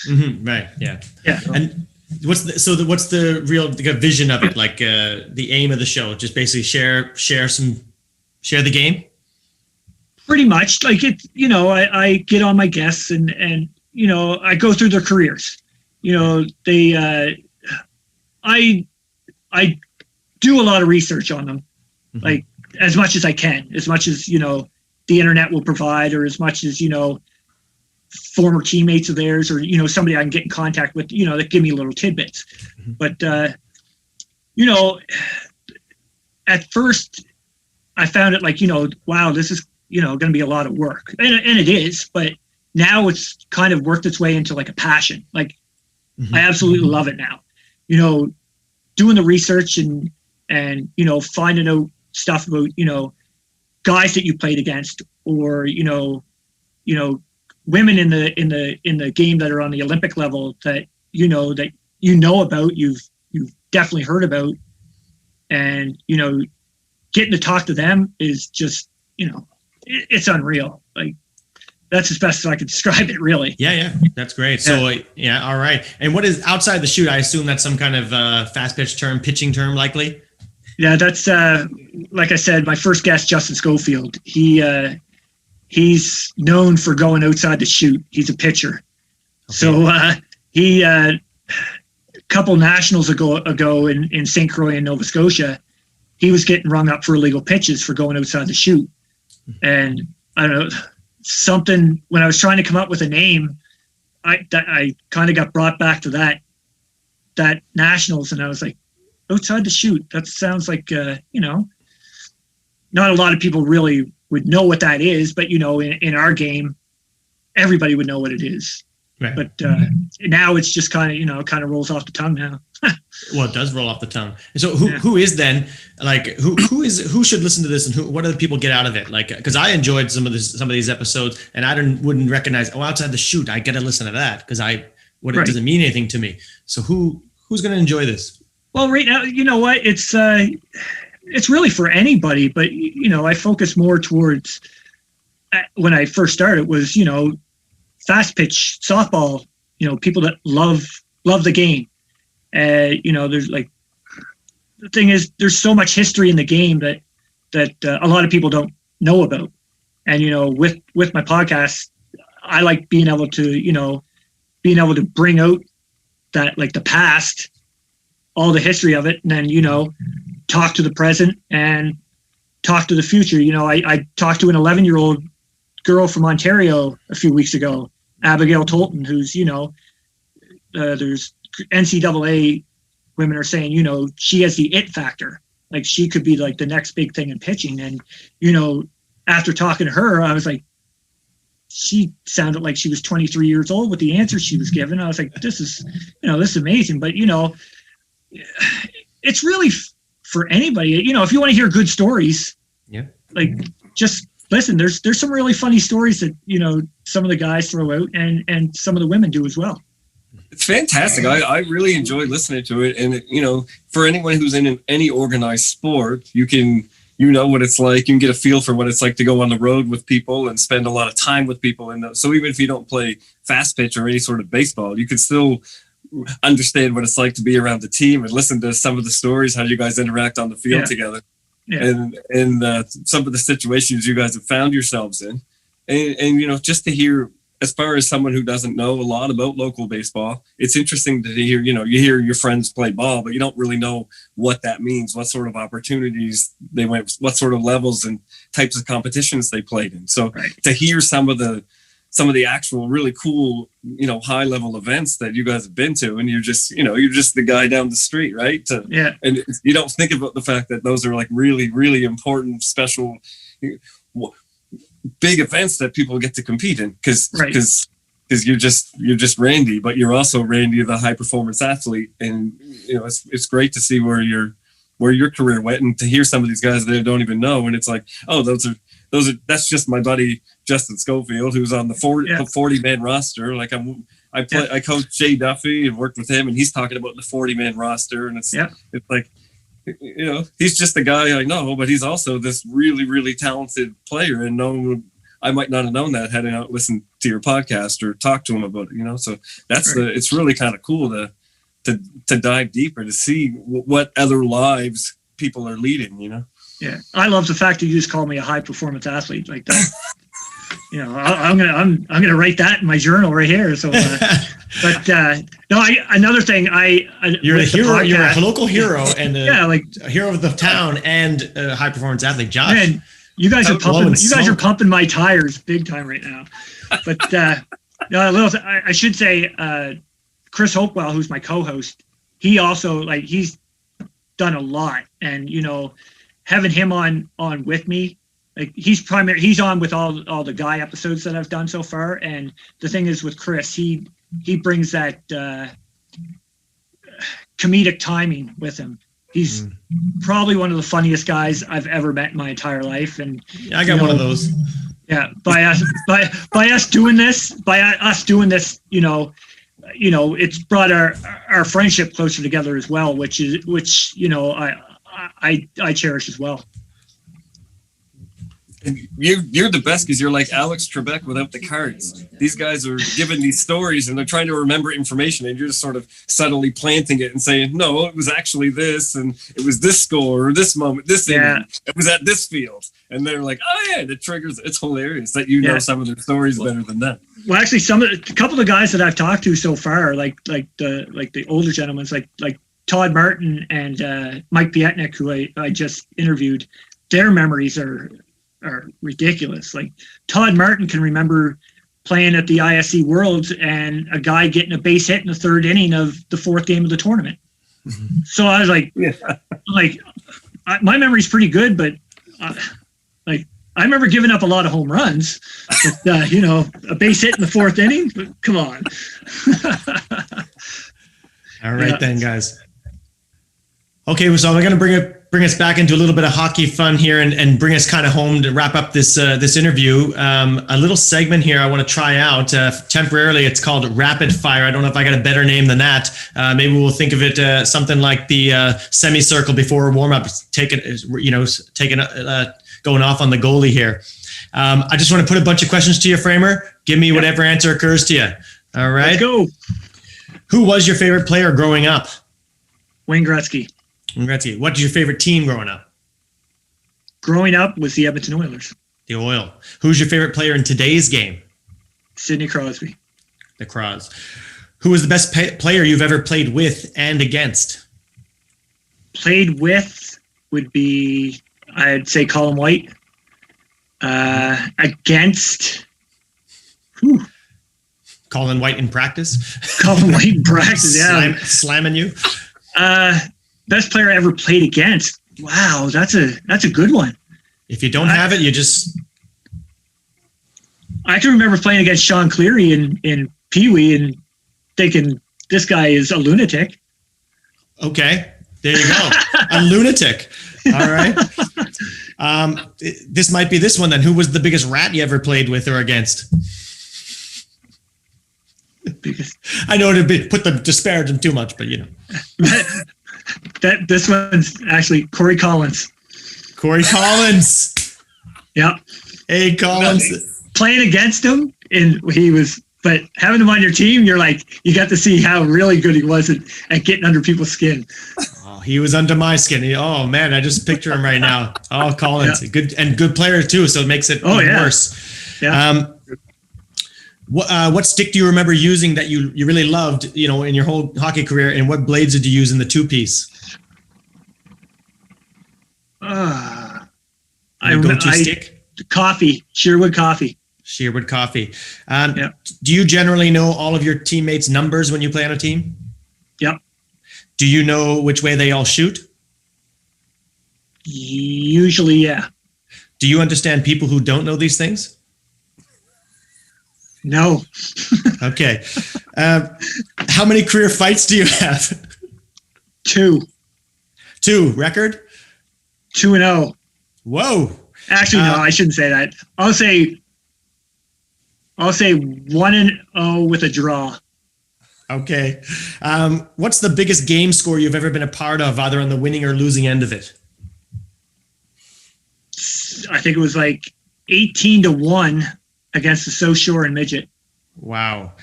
Right. Yeah. Yeah. And what's the real vision of it? Like the aim of the show, just basically share the game. Pretty much, like it. I get on my guests and I go through their careers. I do a lot of research on them, like as much as I can, as much as the internet will provide, or as much as former teammates of theirs, or somebody I can get in contact with, that give me little tidbits. But at first I found it like, wow, this is going to be a lot of work, and it is. But now it's kind of worked its way into like a passion. Like I absolutely love it now. Doing the research and finding out stuff about guys that you played against, or women in the game that are on the Olympic level that about, you've definitely heard about, and getting to talk to them is just it's unreal. Like that's as best as I could describe it, really. Yeah, that's great. So all right. And what is outside the chute? I assume that's some kind of fast pitch term, pitching term, likely. Yeah, that's like I said, my first guest, Justin Schofield. He's known for going outside the chute. He's a pitcher. Okay. So he a couple nationals ago in St. Croix in Nova Scotia, he was getting rung up for illegal pitches for going outside the chute. And I don't know, something, when I was trying to come up with a name, I kind of got brought back to that Nationals, and I was like, outside the chute, that sounds like, not a lot of people really would know what that is, but in our game, everybody would know what it is. Right. But now it's just kind of rolls off the tongue now. Well, it does roll off the tongue. So who is then, like, who should listen to this, and what do the people get out of it? Like, because I enjoyed some of these episodes, and I wouldn't recognize, outside the chute, I get to listen to that because it doesn't mean anything to me. So who's going to enjoy this? Well, right now, you know what? It's really for anybody, but I focus more towards, when I first started, was fast pitch softball. People that love the game. There's like, the thing is, there's so much history in the game that a lot of people don't know about. And with my podcast, I like being able to bring out that, like, the past, all the history of it, and then talk to the present and talk to the future. I talked to an 11-year-old girl from Ontario a few weeks ago, Abigail Tolton, who's there's NCAA women are saying she has the it factor, like she could be like the next big thing in pitching. And after talking to her, I was like, she sounded like she was 23 years old with the answers she was given. I was like, this is amazing. But it's really for anybody. If you want to hear good stories, like, just listen. There's some really funny stories that some of the guys throw out, and some of the women do as well. It's fantastic. I really enjoy listening to it. And, for anyone who's in any organized sport, you can, what it's like. You can get a feel for what it's like to go on the road with people and spend a lot of time with people. And so even if you don't play fast pitch or any sort of baseball, you can still understand what it's like to be around the team and listen to some of the stories, how you guys interact on the field together. Yeah. And some of the situations you guys have found yourselves in. And just to hear, as far as someone who doesn't know a lot about local baseball, it's interesting to hear, you hear your friends play ball, but you don't really know what that means, what sort of opportunities they went, what sort of levels and types of competitions they played in. So to hear some of the actual really cool, high level events that you guys have been to, and you're just the guy down the street, right? And you don't think about the fact that those are like really, really important, special, big events that people get to compete in, because you're just Randy, but you're also Randy, the high performance athlete. And it's great to see where your career went, and to hear some of these guys that I don't even know, and it's like, oh, that's just my buddy Justin Schofield, who's on the 40-man roster. Like I coached Jay Duffy and worked with him, and he's talking about the 40-man roster, and it's like, he's just a guy I know, but he's also this really, really talented player. And I might not have known that had I not listened to your podcast or talked to him about it, so that's it's really kind of cool to dive deeper, to see what other lives people are leading, Yeah. I love the fact that you just call me a high performance athlete like that. I'm gonna write that in my journal right here. So, another thing, you're a hero. Podcast, you're a local hero, and a hero of the town, and a high performance athlete, Josh. Man, you guys are pumping. You guys are pumping my tires big time right now. But I should say, Chris Hopewell, who's my co-host, he also he's done a lot, and having him on with me. Like he's on with all the guy episodes that I've done so far. And the thing is with Chris, he brings that comedic timing with him. He's probably one of the funniest guys I've ever met in my entire life. And I got one of those. Yeah. By us doing this, it's brought our friendship closer together as well, which I cherish as well. And you're the best because you're like Alex Trebek without the cards. These guys are giving these stories and they're trying to remember information, and you're just sort of subtly planting it and saying, no, it was actually this, and it was this score or this moment, this inning, it was at this field. And they're like, oh yeah, it triggers. It's hilarious that know some of their stories better than that. Well, actually, a couple of the guys that I've talked to so far, like the older gentlemen, like Todd Martin and Mike Pietnik, who I just interviewed, their memories are ridiculous. Like Todd Martin can remember playing at the ISC Worlds and a guy getting a base hit in the third inning of the fourth game of the tournament. So I was like, my memory's pretty good, but like I remember giving up a lot of home runs. But, a base hit in the fourth inning. But come on. All right then, guys. Okay, so we're going to bring us back into a little bit of hockey fun here and bring us kind of home to wrap up this interview. A little segment here I want to try out temporarily. It's called Rapid Fire. I don't know if I got a better name than that. Maybe we'll think of it something like the semicircle before warm up, going off on the goalie here. I just want to put a bunch of questions to you, Framer. Give me whatever answer occurs to you. All right. Let's go. Who was your favorite player growing up? Wayne Gretzky. Gretzky. What's your favorite team growing up? Growing up was the Edmonton Oilers. The Oil. Who's your favorite player in today's game? Sidney Crosby. The Cross. Who was the best player you've ever played with and against? Played with would be, I'd say, Colin White. Against, Colin White in practice? Colin White in practice, yeah. Slamming you? Best player I ever played against. Wow, that's a good one. If you don't have it, you just... I can remember playing against Sean Cleary in Pee Wee and thinking, this guy is a lunatic. Okay, there you go. A lunatic. All right. This might be this one then. Who was the biggest rat you ever played with or against? I know it'd put the disparaging too much, but this one's actually Corey Collins. Corey Collins. Yeah. Hey, Collins. Playing against him, but having him on your team, you're like, you got to see how really good he was at getting under people's skin. Oh, he was under my skin. Oh man, I just picture him right now. Oh, Collins, good player too, so it makes it even worse. Yeah. What stick do you remember using that you really loved, in your whole hockey career, and what blades did you use in the two-piece? Go-to stick? Coffee, Sherwood Coffee. Sherwood Coffee. Do you generally know all of your teammates' numbers when you play on a team? Yep. Do you know which way they all shoot? Usually, yeah. Do you understand people who don't know these things? No. Okay. How many career fights do you have? 2. 2. Record? 2-0. Whoa. Actually, no, I shouldn't say that. I'll say 1-0 with a draw. Okay. What's the biggest game score you've ever been a part of, either on the winning or losing end of it? I think it was like 18-1 against the South Shore and Midget. Wow.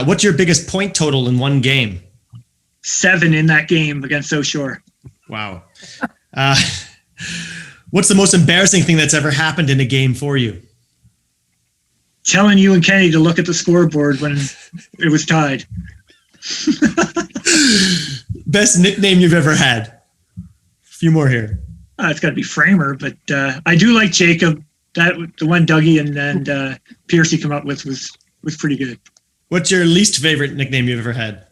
What's your biggest point total in one game? 7 in that game against South Shore. Wow. What's the most embarrassing thing that's ever happened in a game for you? Telling you and Kenny to look at the scoreboard when it was tied. Best nickname you've ever had? A few more here. It's got to be Framer, but I do like Jacob. The one Dougie and Piercy come up with was pretty good. What's your least favorite nickname you've ever had?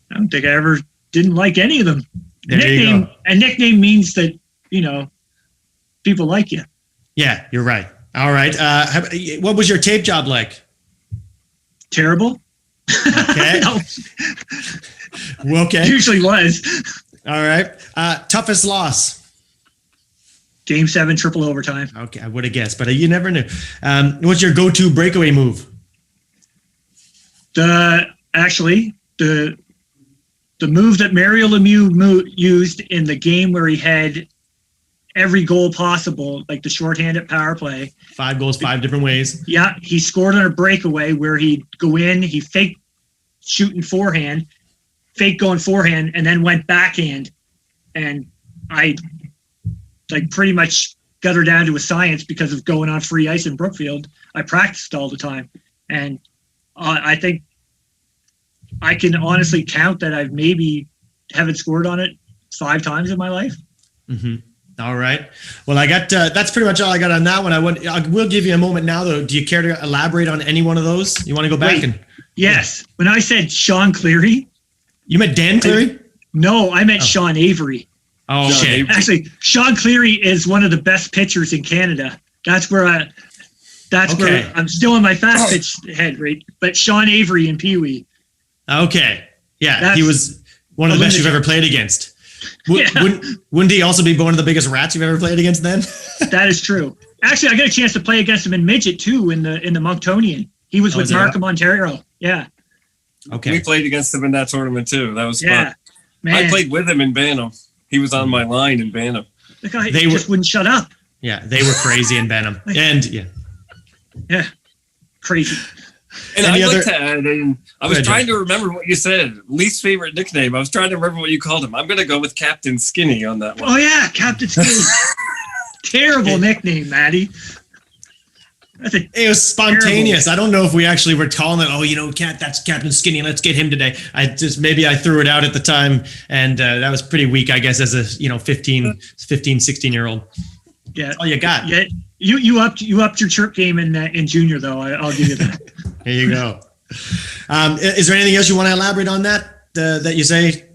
I don't think I ever didn't like any of them. You go. A nickname means that, people like you. Yeah, you're right. All right. What was your tape job like? Terrible. Okay. No. Okay. Usually was. All right. Toughest loss? Game 7, triple overtime. Okay, I would have guessed, but you never knew. What's your go-to breakaway move? The move that Mario Lemieux used in the game where he had every goal possible, like the shorthanded power play. 5 goals, 5 different ways. Yeah, he scored on a breakaway where he'd go in, he faked shooting forehand, fake going forehand, and then went backhand. And I pretty much got her down to a science because of going on free ice in Brookfield. I practiced all the time. And I think I can honestly count that I've maybe haven't scored on it 5 times in my life. Mm-hmm. All right. Well, I got that's pretty much all I got on that one. I will give you a moment now, though. Do you care to elaborate on any one of those? You want to go back? Yes. When I said Sean Cleary, you meant Dan Cleary? No, I meant Sean Avery. Oh, okay. Actually, Sean Cleary is one of the best pitchers in Canada. That's where I'm still in my fast pitch head, right? But Sean Avery and Pee Wee. Okay. Yeah, he was one of the best you've ever played against. Wouldn't he also be one of the biggest rats you've ever played against then? That is true. Actually, I got a chance to play against him in midget too in the Monktonian. He was with Markham, Ontario. Yeah. Okay. We played against him in that tournament too. That was fun. Man. I played with him in Bantam. He was on my line in Bantam. The guy just wouldn't shut up. Yeah, they were crazy in Bantam. And yeah, crazy. And I'd like to add in, I was trying to remember what you said. Least favorite nickname. I was trying to remember what you called him. I'm going to go with Captain Skinny on that one. Oh, yeah, Captain Skinny. Terrible nickname, Maddie. It was spontaneous. Terrible. I don't know if we actually were calling it, that's Captain Skinny. Let's get him today. Maybe I threw it out at the time. And that was pretty weak, I guess, as a 15, 16-year-old. Yeah. That's all you got. Yeah. You upped your chirp game in junior, though. I'll give you that. There you go. Is there anything else you want to elaborate on that you say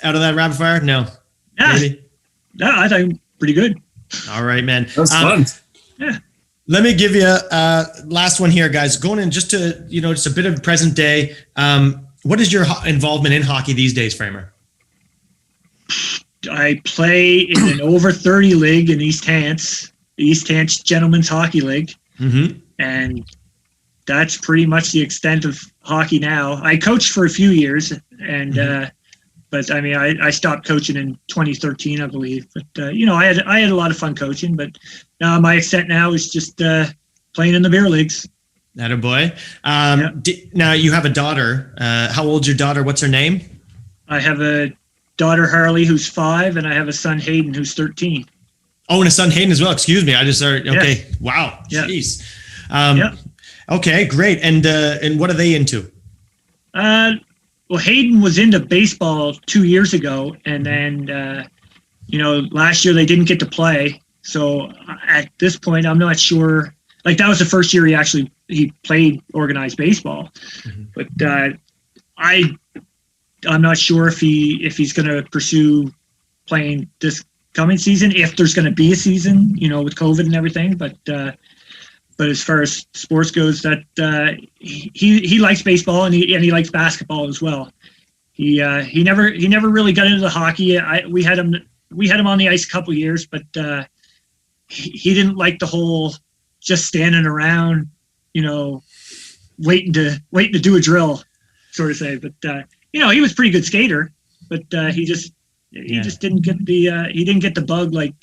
out of that rapid fire? No. Yeah. Maybe? No, I think pretty good. All right, man. That's fun. Yeah. Let me give you a last one here, guys. Going in just to, just a bit of present day. What is your involvement in hockey these days, Framer? I play in an over 30 league in East Hants, the East Hants Gentlemen's Hockey League. Mm-hmm. And that's pretty much the extent of hockey now. I coached for a few years, and but I mean, I stopped coaching in 2013, I believe. But I had a lot of fun coaching. But my extent now is just playing in the beer leagues. Attaboy. Now you have a daughter. How old's your daughter? What's her name? I have a daughter Harley who's 5, and I have a son Hayden who's 13. Oh, and a son Hayden as well. Excuse me. I just started. Okay. Yes. Wow. Yeah. Jeez. Okay, great. And what are they into? Well, Hayden was into baseball 2 years ago, and then last year they didn't get to play. So at this point, I'm not sure. Like, that was the first year he played organized baseball. Mm-hmm. But I'm not sure if he's going to pursue playing this coming season, if there's going to be a season, with COVID and everything. But as far as sports goes, that he likes baseball and he likes basketball as well. He never really got into the hockey. We had him on the ice a couple of years, but he didn't like the whole just standing around, waiting to do a drill sort of thing. But he was a pretty good skater, but he just didn't get the bug like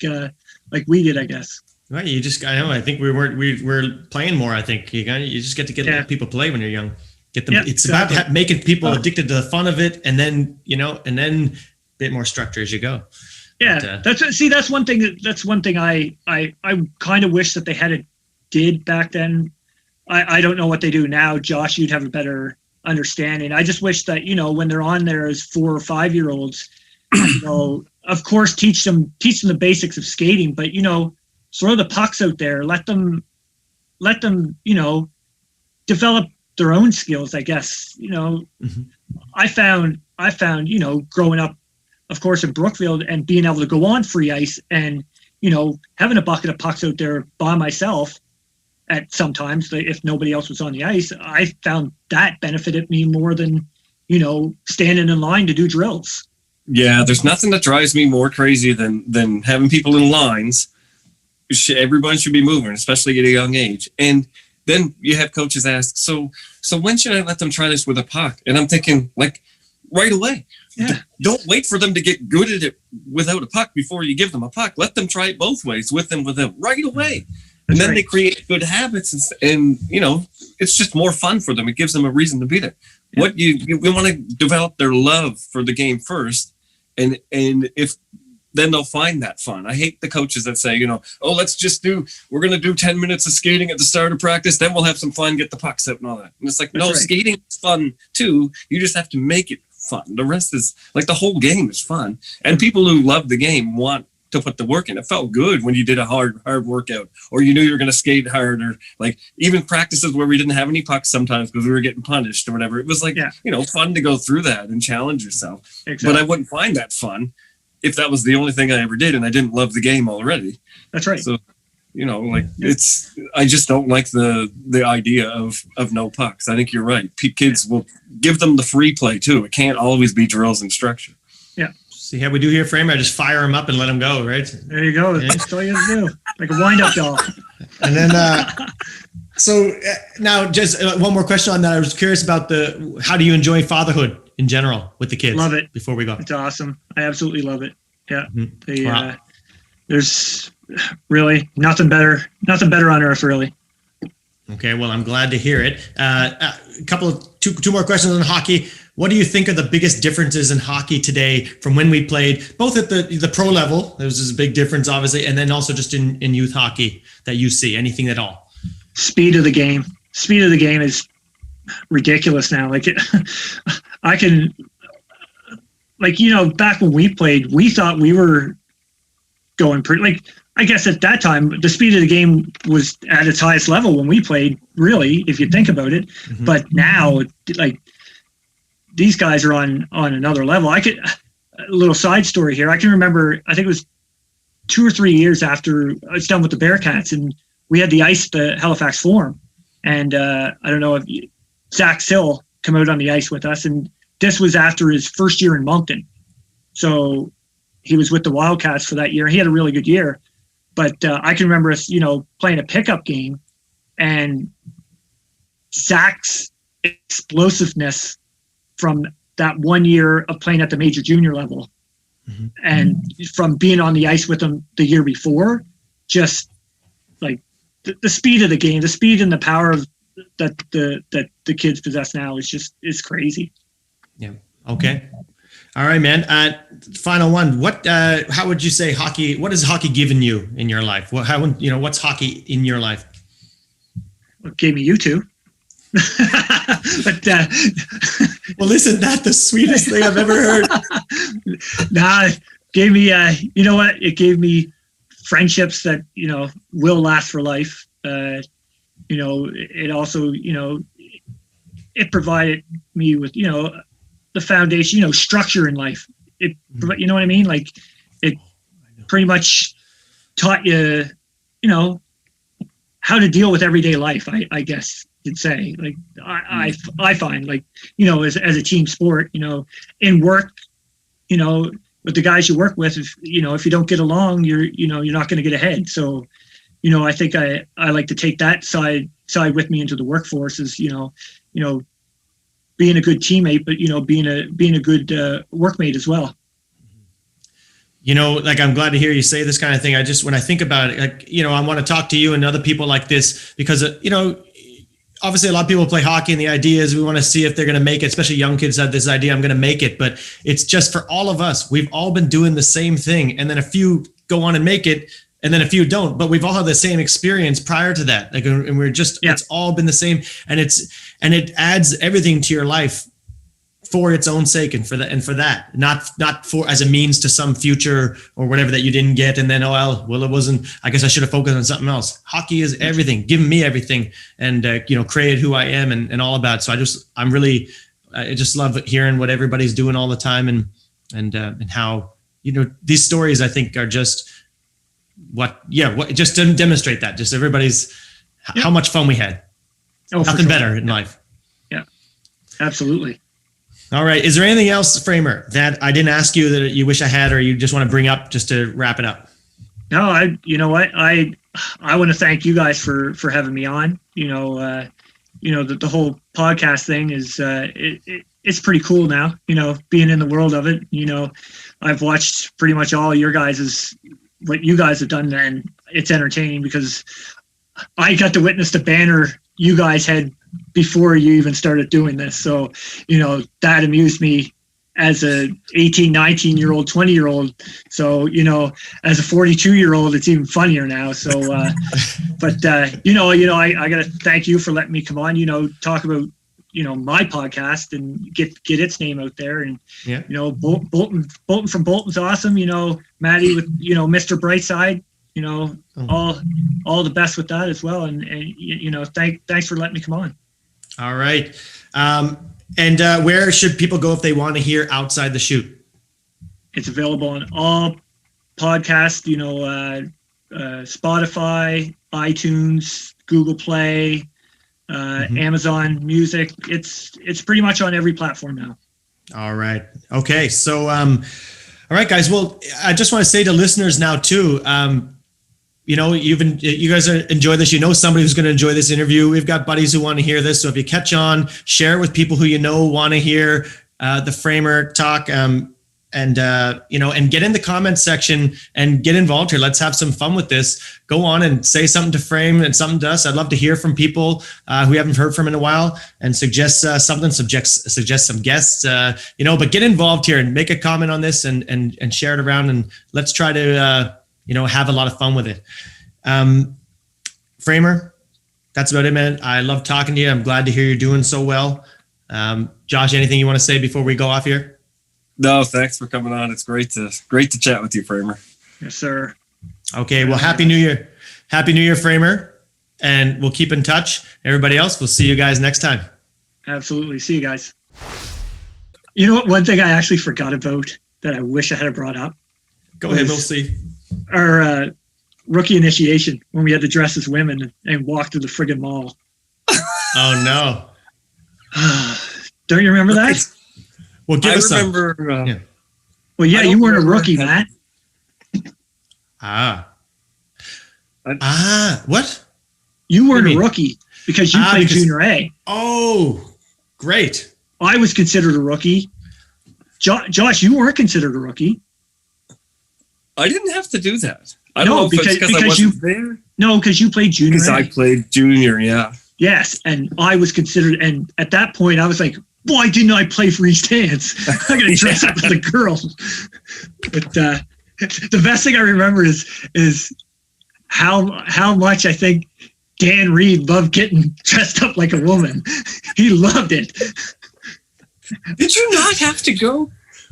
we did, I guess. Right, I think we were playing more. I think you just get to get people play when you're young. Get them. It's exactly. About making people addicted to the fun of it, and then a bit more structure as you go. Yeah, but, that's one thing. That's one thing I kind of wish that they did back then. I don't know what they do now. Josh, you'd have a better understanding. I just wish that when they're on there as 4 or 5 year olds, of course teach them the basics of skating, but throw the pucks out there, let them develop their own skills, I guess. Mm-hmm. I found growing up, of course, in Brookfield and being able to go on free ice and having a bucket of pucks out there by myself at sometimes, if nobody else was on the ice, I found that benefited me more than standing in line to do drills. Yeah, there's nothing that drives me more crazy than having people in lines. Everyone should be moving, especially at a young age. And then you have coaches ask, so when should I let them try this with a puck? And I'm thinking, right away. Yeah. Don't wait for them to get good at it without a puck before you give them a puck. Let them try it both ways, with them, without, right away. And then they create good habits, and it's just more fun for them. It gives them a reason to be there. Yeah. We want to develop their love for the game first, and if then they'll find that fun. I hate the coaches that say, oh, we're going to do 10 minutes of skating at the start of practice, then we'll have some fun, get the pucks out and all that. And it's like, That's no, right. skating is fun too. You just have to make it fun. The rest is like the whole game is fun. And people who love the game want to put the work in. It felt good when you did a hard workout, or you knew you were going to skate hard, or like even practices where we didn't have any pucks sometimes because we were getting punished or whatever. It was like, fun to go through that and challenge yourself. Exactly. But I wouldn't find that fun if that was the only thing I ever did and I didn't love the game already. That's right. So, I just don't like the idea of no pucks. I think you're right. Kids will give them the free play too. It can't always be drills and structure. Yeah. See how we do here, Framer? I just fire them up and let them go, right? There you go. That's all you have to do. Like a wind-up doll. And then, now just one more question on that. I was curious about how do you enjoy fatherhood in general with the kids? Love it. Before we go. It's awesome. I absolutely love it. Yeah. Mm-hmm. Wow. There's really nothing better on earth, really. Okay. Well, I'm glad to hear it. Two more questions on hockey. What do you think are the biggest differences in hockey today from when we played, both at the pro level? There's a big difference, obviously, and then also just in youth hockey that you see. Anything at all? Speed of the game. Speed of the game is ridiculous now. Back when we played, we thought we were going pretty, I guess at that time, the speed of the game was at its highest level when we played, really, if you think about it. Mm-hmm. But now, these guys are on another level. A little side story here. I can remember, I think it was 2 or 3 years after I was done with the Bearcats, and we had the ice, the Halifax Forum. And I don't know if Zach Sill come out on the ice with us, and this was after his first year in Moncton. So he was with the Wildcats for that year. He had a really good year. But I can remember us, playing a pickup game, and Zach's explosiveness from that 1 year of playing at the major junior level, mm-hmm. and from being on the ice with him the year before, just like the speed of the game, the speed and the power that the kids possess now is crazy. Yeah. Okay. All right, man. Final one. How would you say hockey? What has hockey given you in your life? What's hockey in your life? It gave me you two. But well, isn't that the sweetest thing I've ever heard? It gave me. You know what? It gave me friendships that will last for life. It also it provided me with the foundation, structure in life. It, you know what I mean? Like it pretty much taught you, how to deal with everyday life. I guess you'd say. Like I find, like, as a team sport, in work, with the guys you work with, if you don't get along, you're not going to get ahead. So, I think I like to take that side with me into the workforce is, being a good teammate, but being a good workmate as well. I'm glad to hear you say this kind of thing. When I think about it, I want to talk to you and other people like this because, obviously a lot of people play hockey and the idea is we want to see if they're going to make it, especially young kids have this idea, I'm going to make it, but it's just for all of us. We've all been doing the same thing. And then a few go on and make it. And then a few don't, but we've all had the same experience prior to that. And we're just, It's all been the same. And it adds everything to your life for its own sake and for that, not for as a means to some future or whatever that you didn't get. And then, it wasn't, I guess I should have focused on something else. Hockey is everything, given me everything and, created who I am and all about. So I just love hearing what everybody's doing all the time and how, these stories I think are just, just didn't demonstrate that. Just everybody's how much fun we had. Nothing better in life. Yeah, absolutely. All right. Is there anything else, Framer, that I didn't ask you that you wish I had, or you just want to bring up just to wrap it up? No, you know what? I want to thank you guys for having me on. The whole podcast thing is it's pretty cool now. Being in the world of it. I've watched pretty much all your guys's. What you guys have done, and it's entertaining because I got to witness the banner you guys had before you even started doing this. So, that amused me as a 18, 19-year-old, 20-year-old. So, as a 42-year-old, it's even funnier now. So, but I got to thank you for letting me come on, talk about, my podcast and get its name out there. And, Boulton from Boulton's awesome. Maddie with, Mr. Brightside, all the best with that as well. And thanks for letting me come on. All right. And where should people go if they want to hear Outside the Chute? It's available on all podcasts, Spotify, iTunes, Google Play, Amazon Music. It's pretty much on every platform now. All right. Okay. So, all right, guys. Well, I just want to say to listeners now too, you guys enjoy this. Somebody who's going to enjoy this interview. We've got buddies who want to hear this. So if you catch on, share it with people who want to hear the Framer talk. And get in the comments section and get involved here. Let's have some fun with this. Go on and say something to Frame and something to us. I'd love to hear from people who we haven't heard from in a while and suggest something, suggest some guests, but get involved here and make a comment on this and share it around. And let's try to, have a lot of fun with it. Framer, that's about it, man. I love talking to you. I'm glad to hear you're doing so well. Josh, anything you want to say before we go off here? No, thanks for coming on. It's great to chat with you, Framer. Yes, sir. Okay, well, Happy New Year. Happy New Year, Framer. And we'll keep in touch. Everybody else, we'll see you guys next time. Absolutely. See you guys. You know what? One thing I actually forgot about that I wish I had brought up. Go ahead, we'll see. Our rookie initiation when we had to dress as women and walk through the friggin' mall. Oh, no. Don't you remember that? Well, give us remember. Well, yeah, you weren't a rookie, Matt. What? You weren't a rookie because you played Junior A. Oh, great. I was considered a rookie. Josh, you weren't considered a rookie. I didn't have to do that. I No, don't know if it's because I wasn't there. No, because you played Junior A. Because I played Junior, yeah. Yes, and I was considered, and at that point I was like, why didn't I play for East Hands? I'm going to dress up as a girl. But the best thing I remember is how much I think Dan Reed loved getting dressed up like a woman. He loved it. Did you not have to go?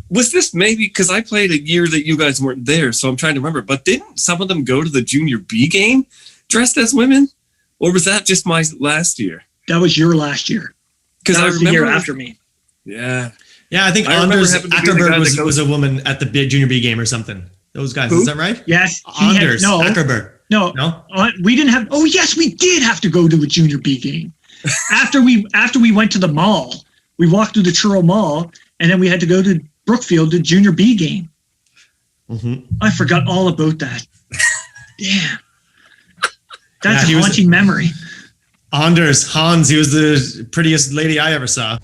Was this maybe because I played a year that you guys weren't there, so I'm trying to remember. But didn't some of them go to the Junior B game dressed as women? Or was that just my last year? That was your last year. Because I remember the year after me. Yeah. Yeah, I think Anders Ackerberg was a woman at the Junior B game or something. Those guys, is that right? Yes. Anders Ackerberg. No, we didn't have. Oh, yes, we did have to go to a Junior B game. after we went to the mall, we walked through the Truro Mall, and then we had to go to Brookfield to Junior B game. Mm-hmm. I forgot all about that. Damn. That's a haunting memory. Hans, he was the prettiest lady I ever saw.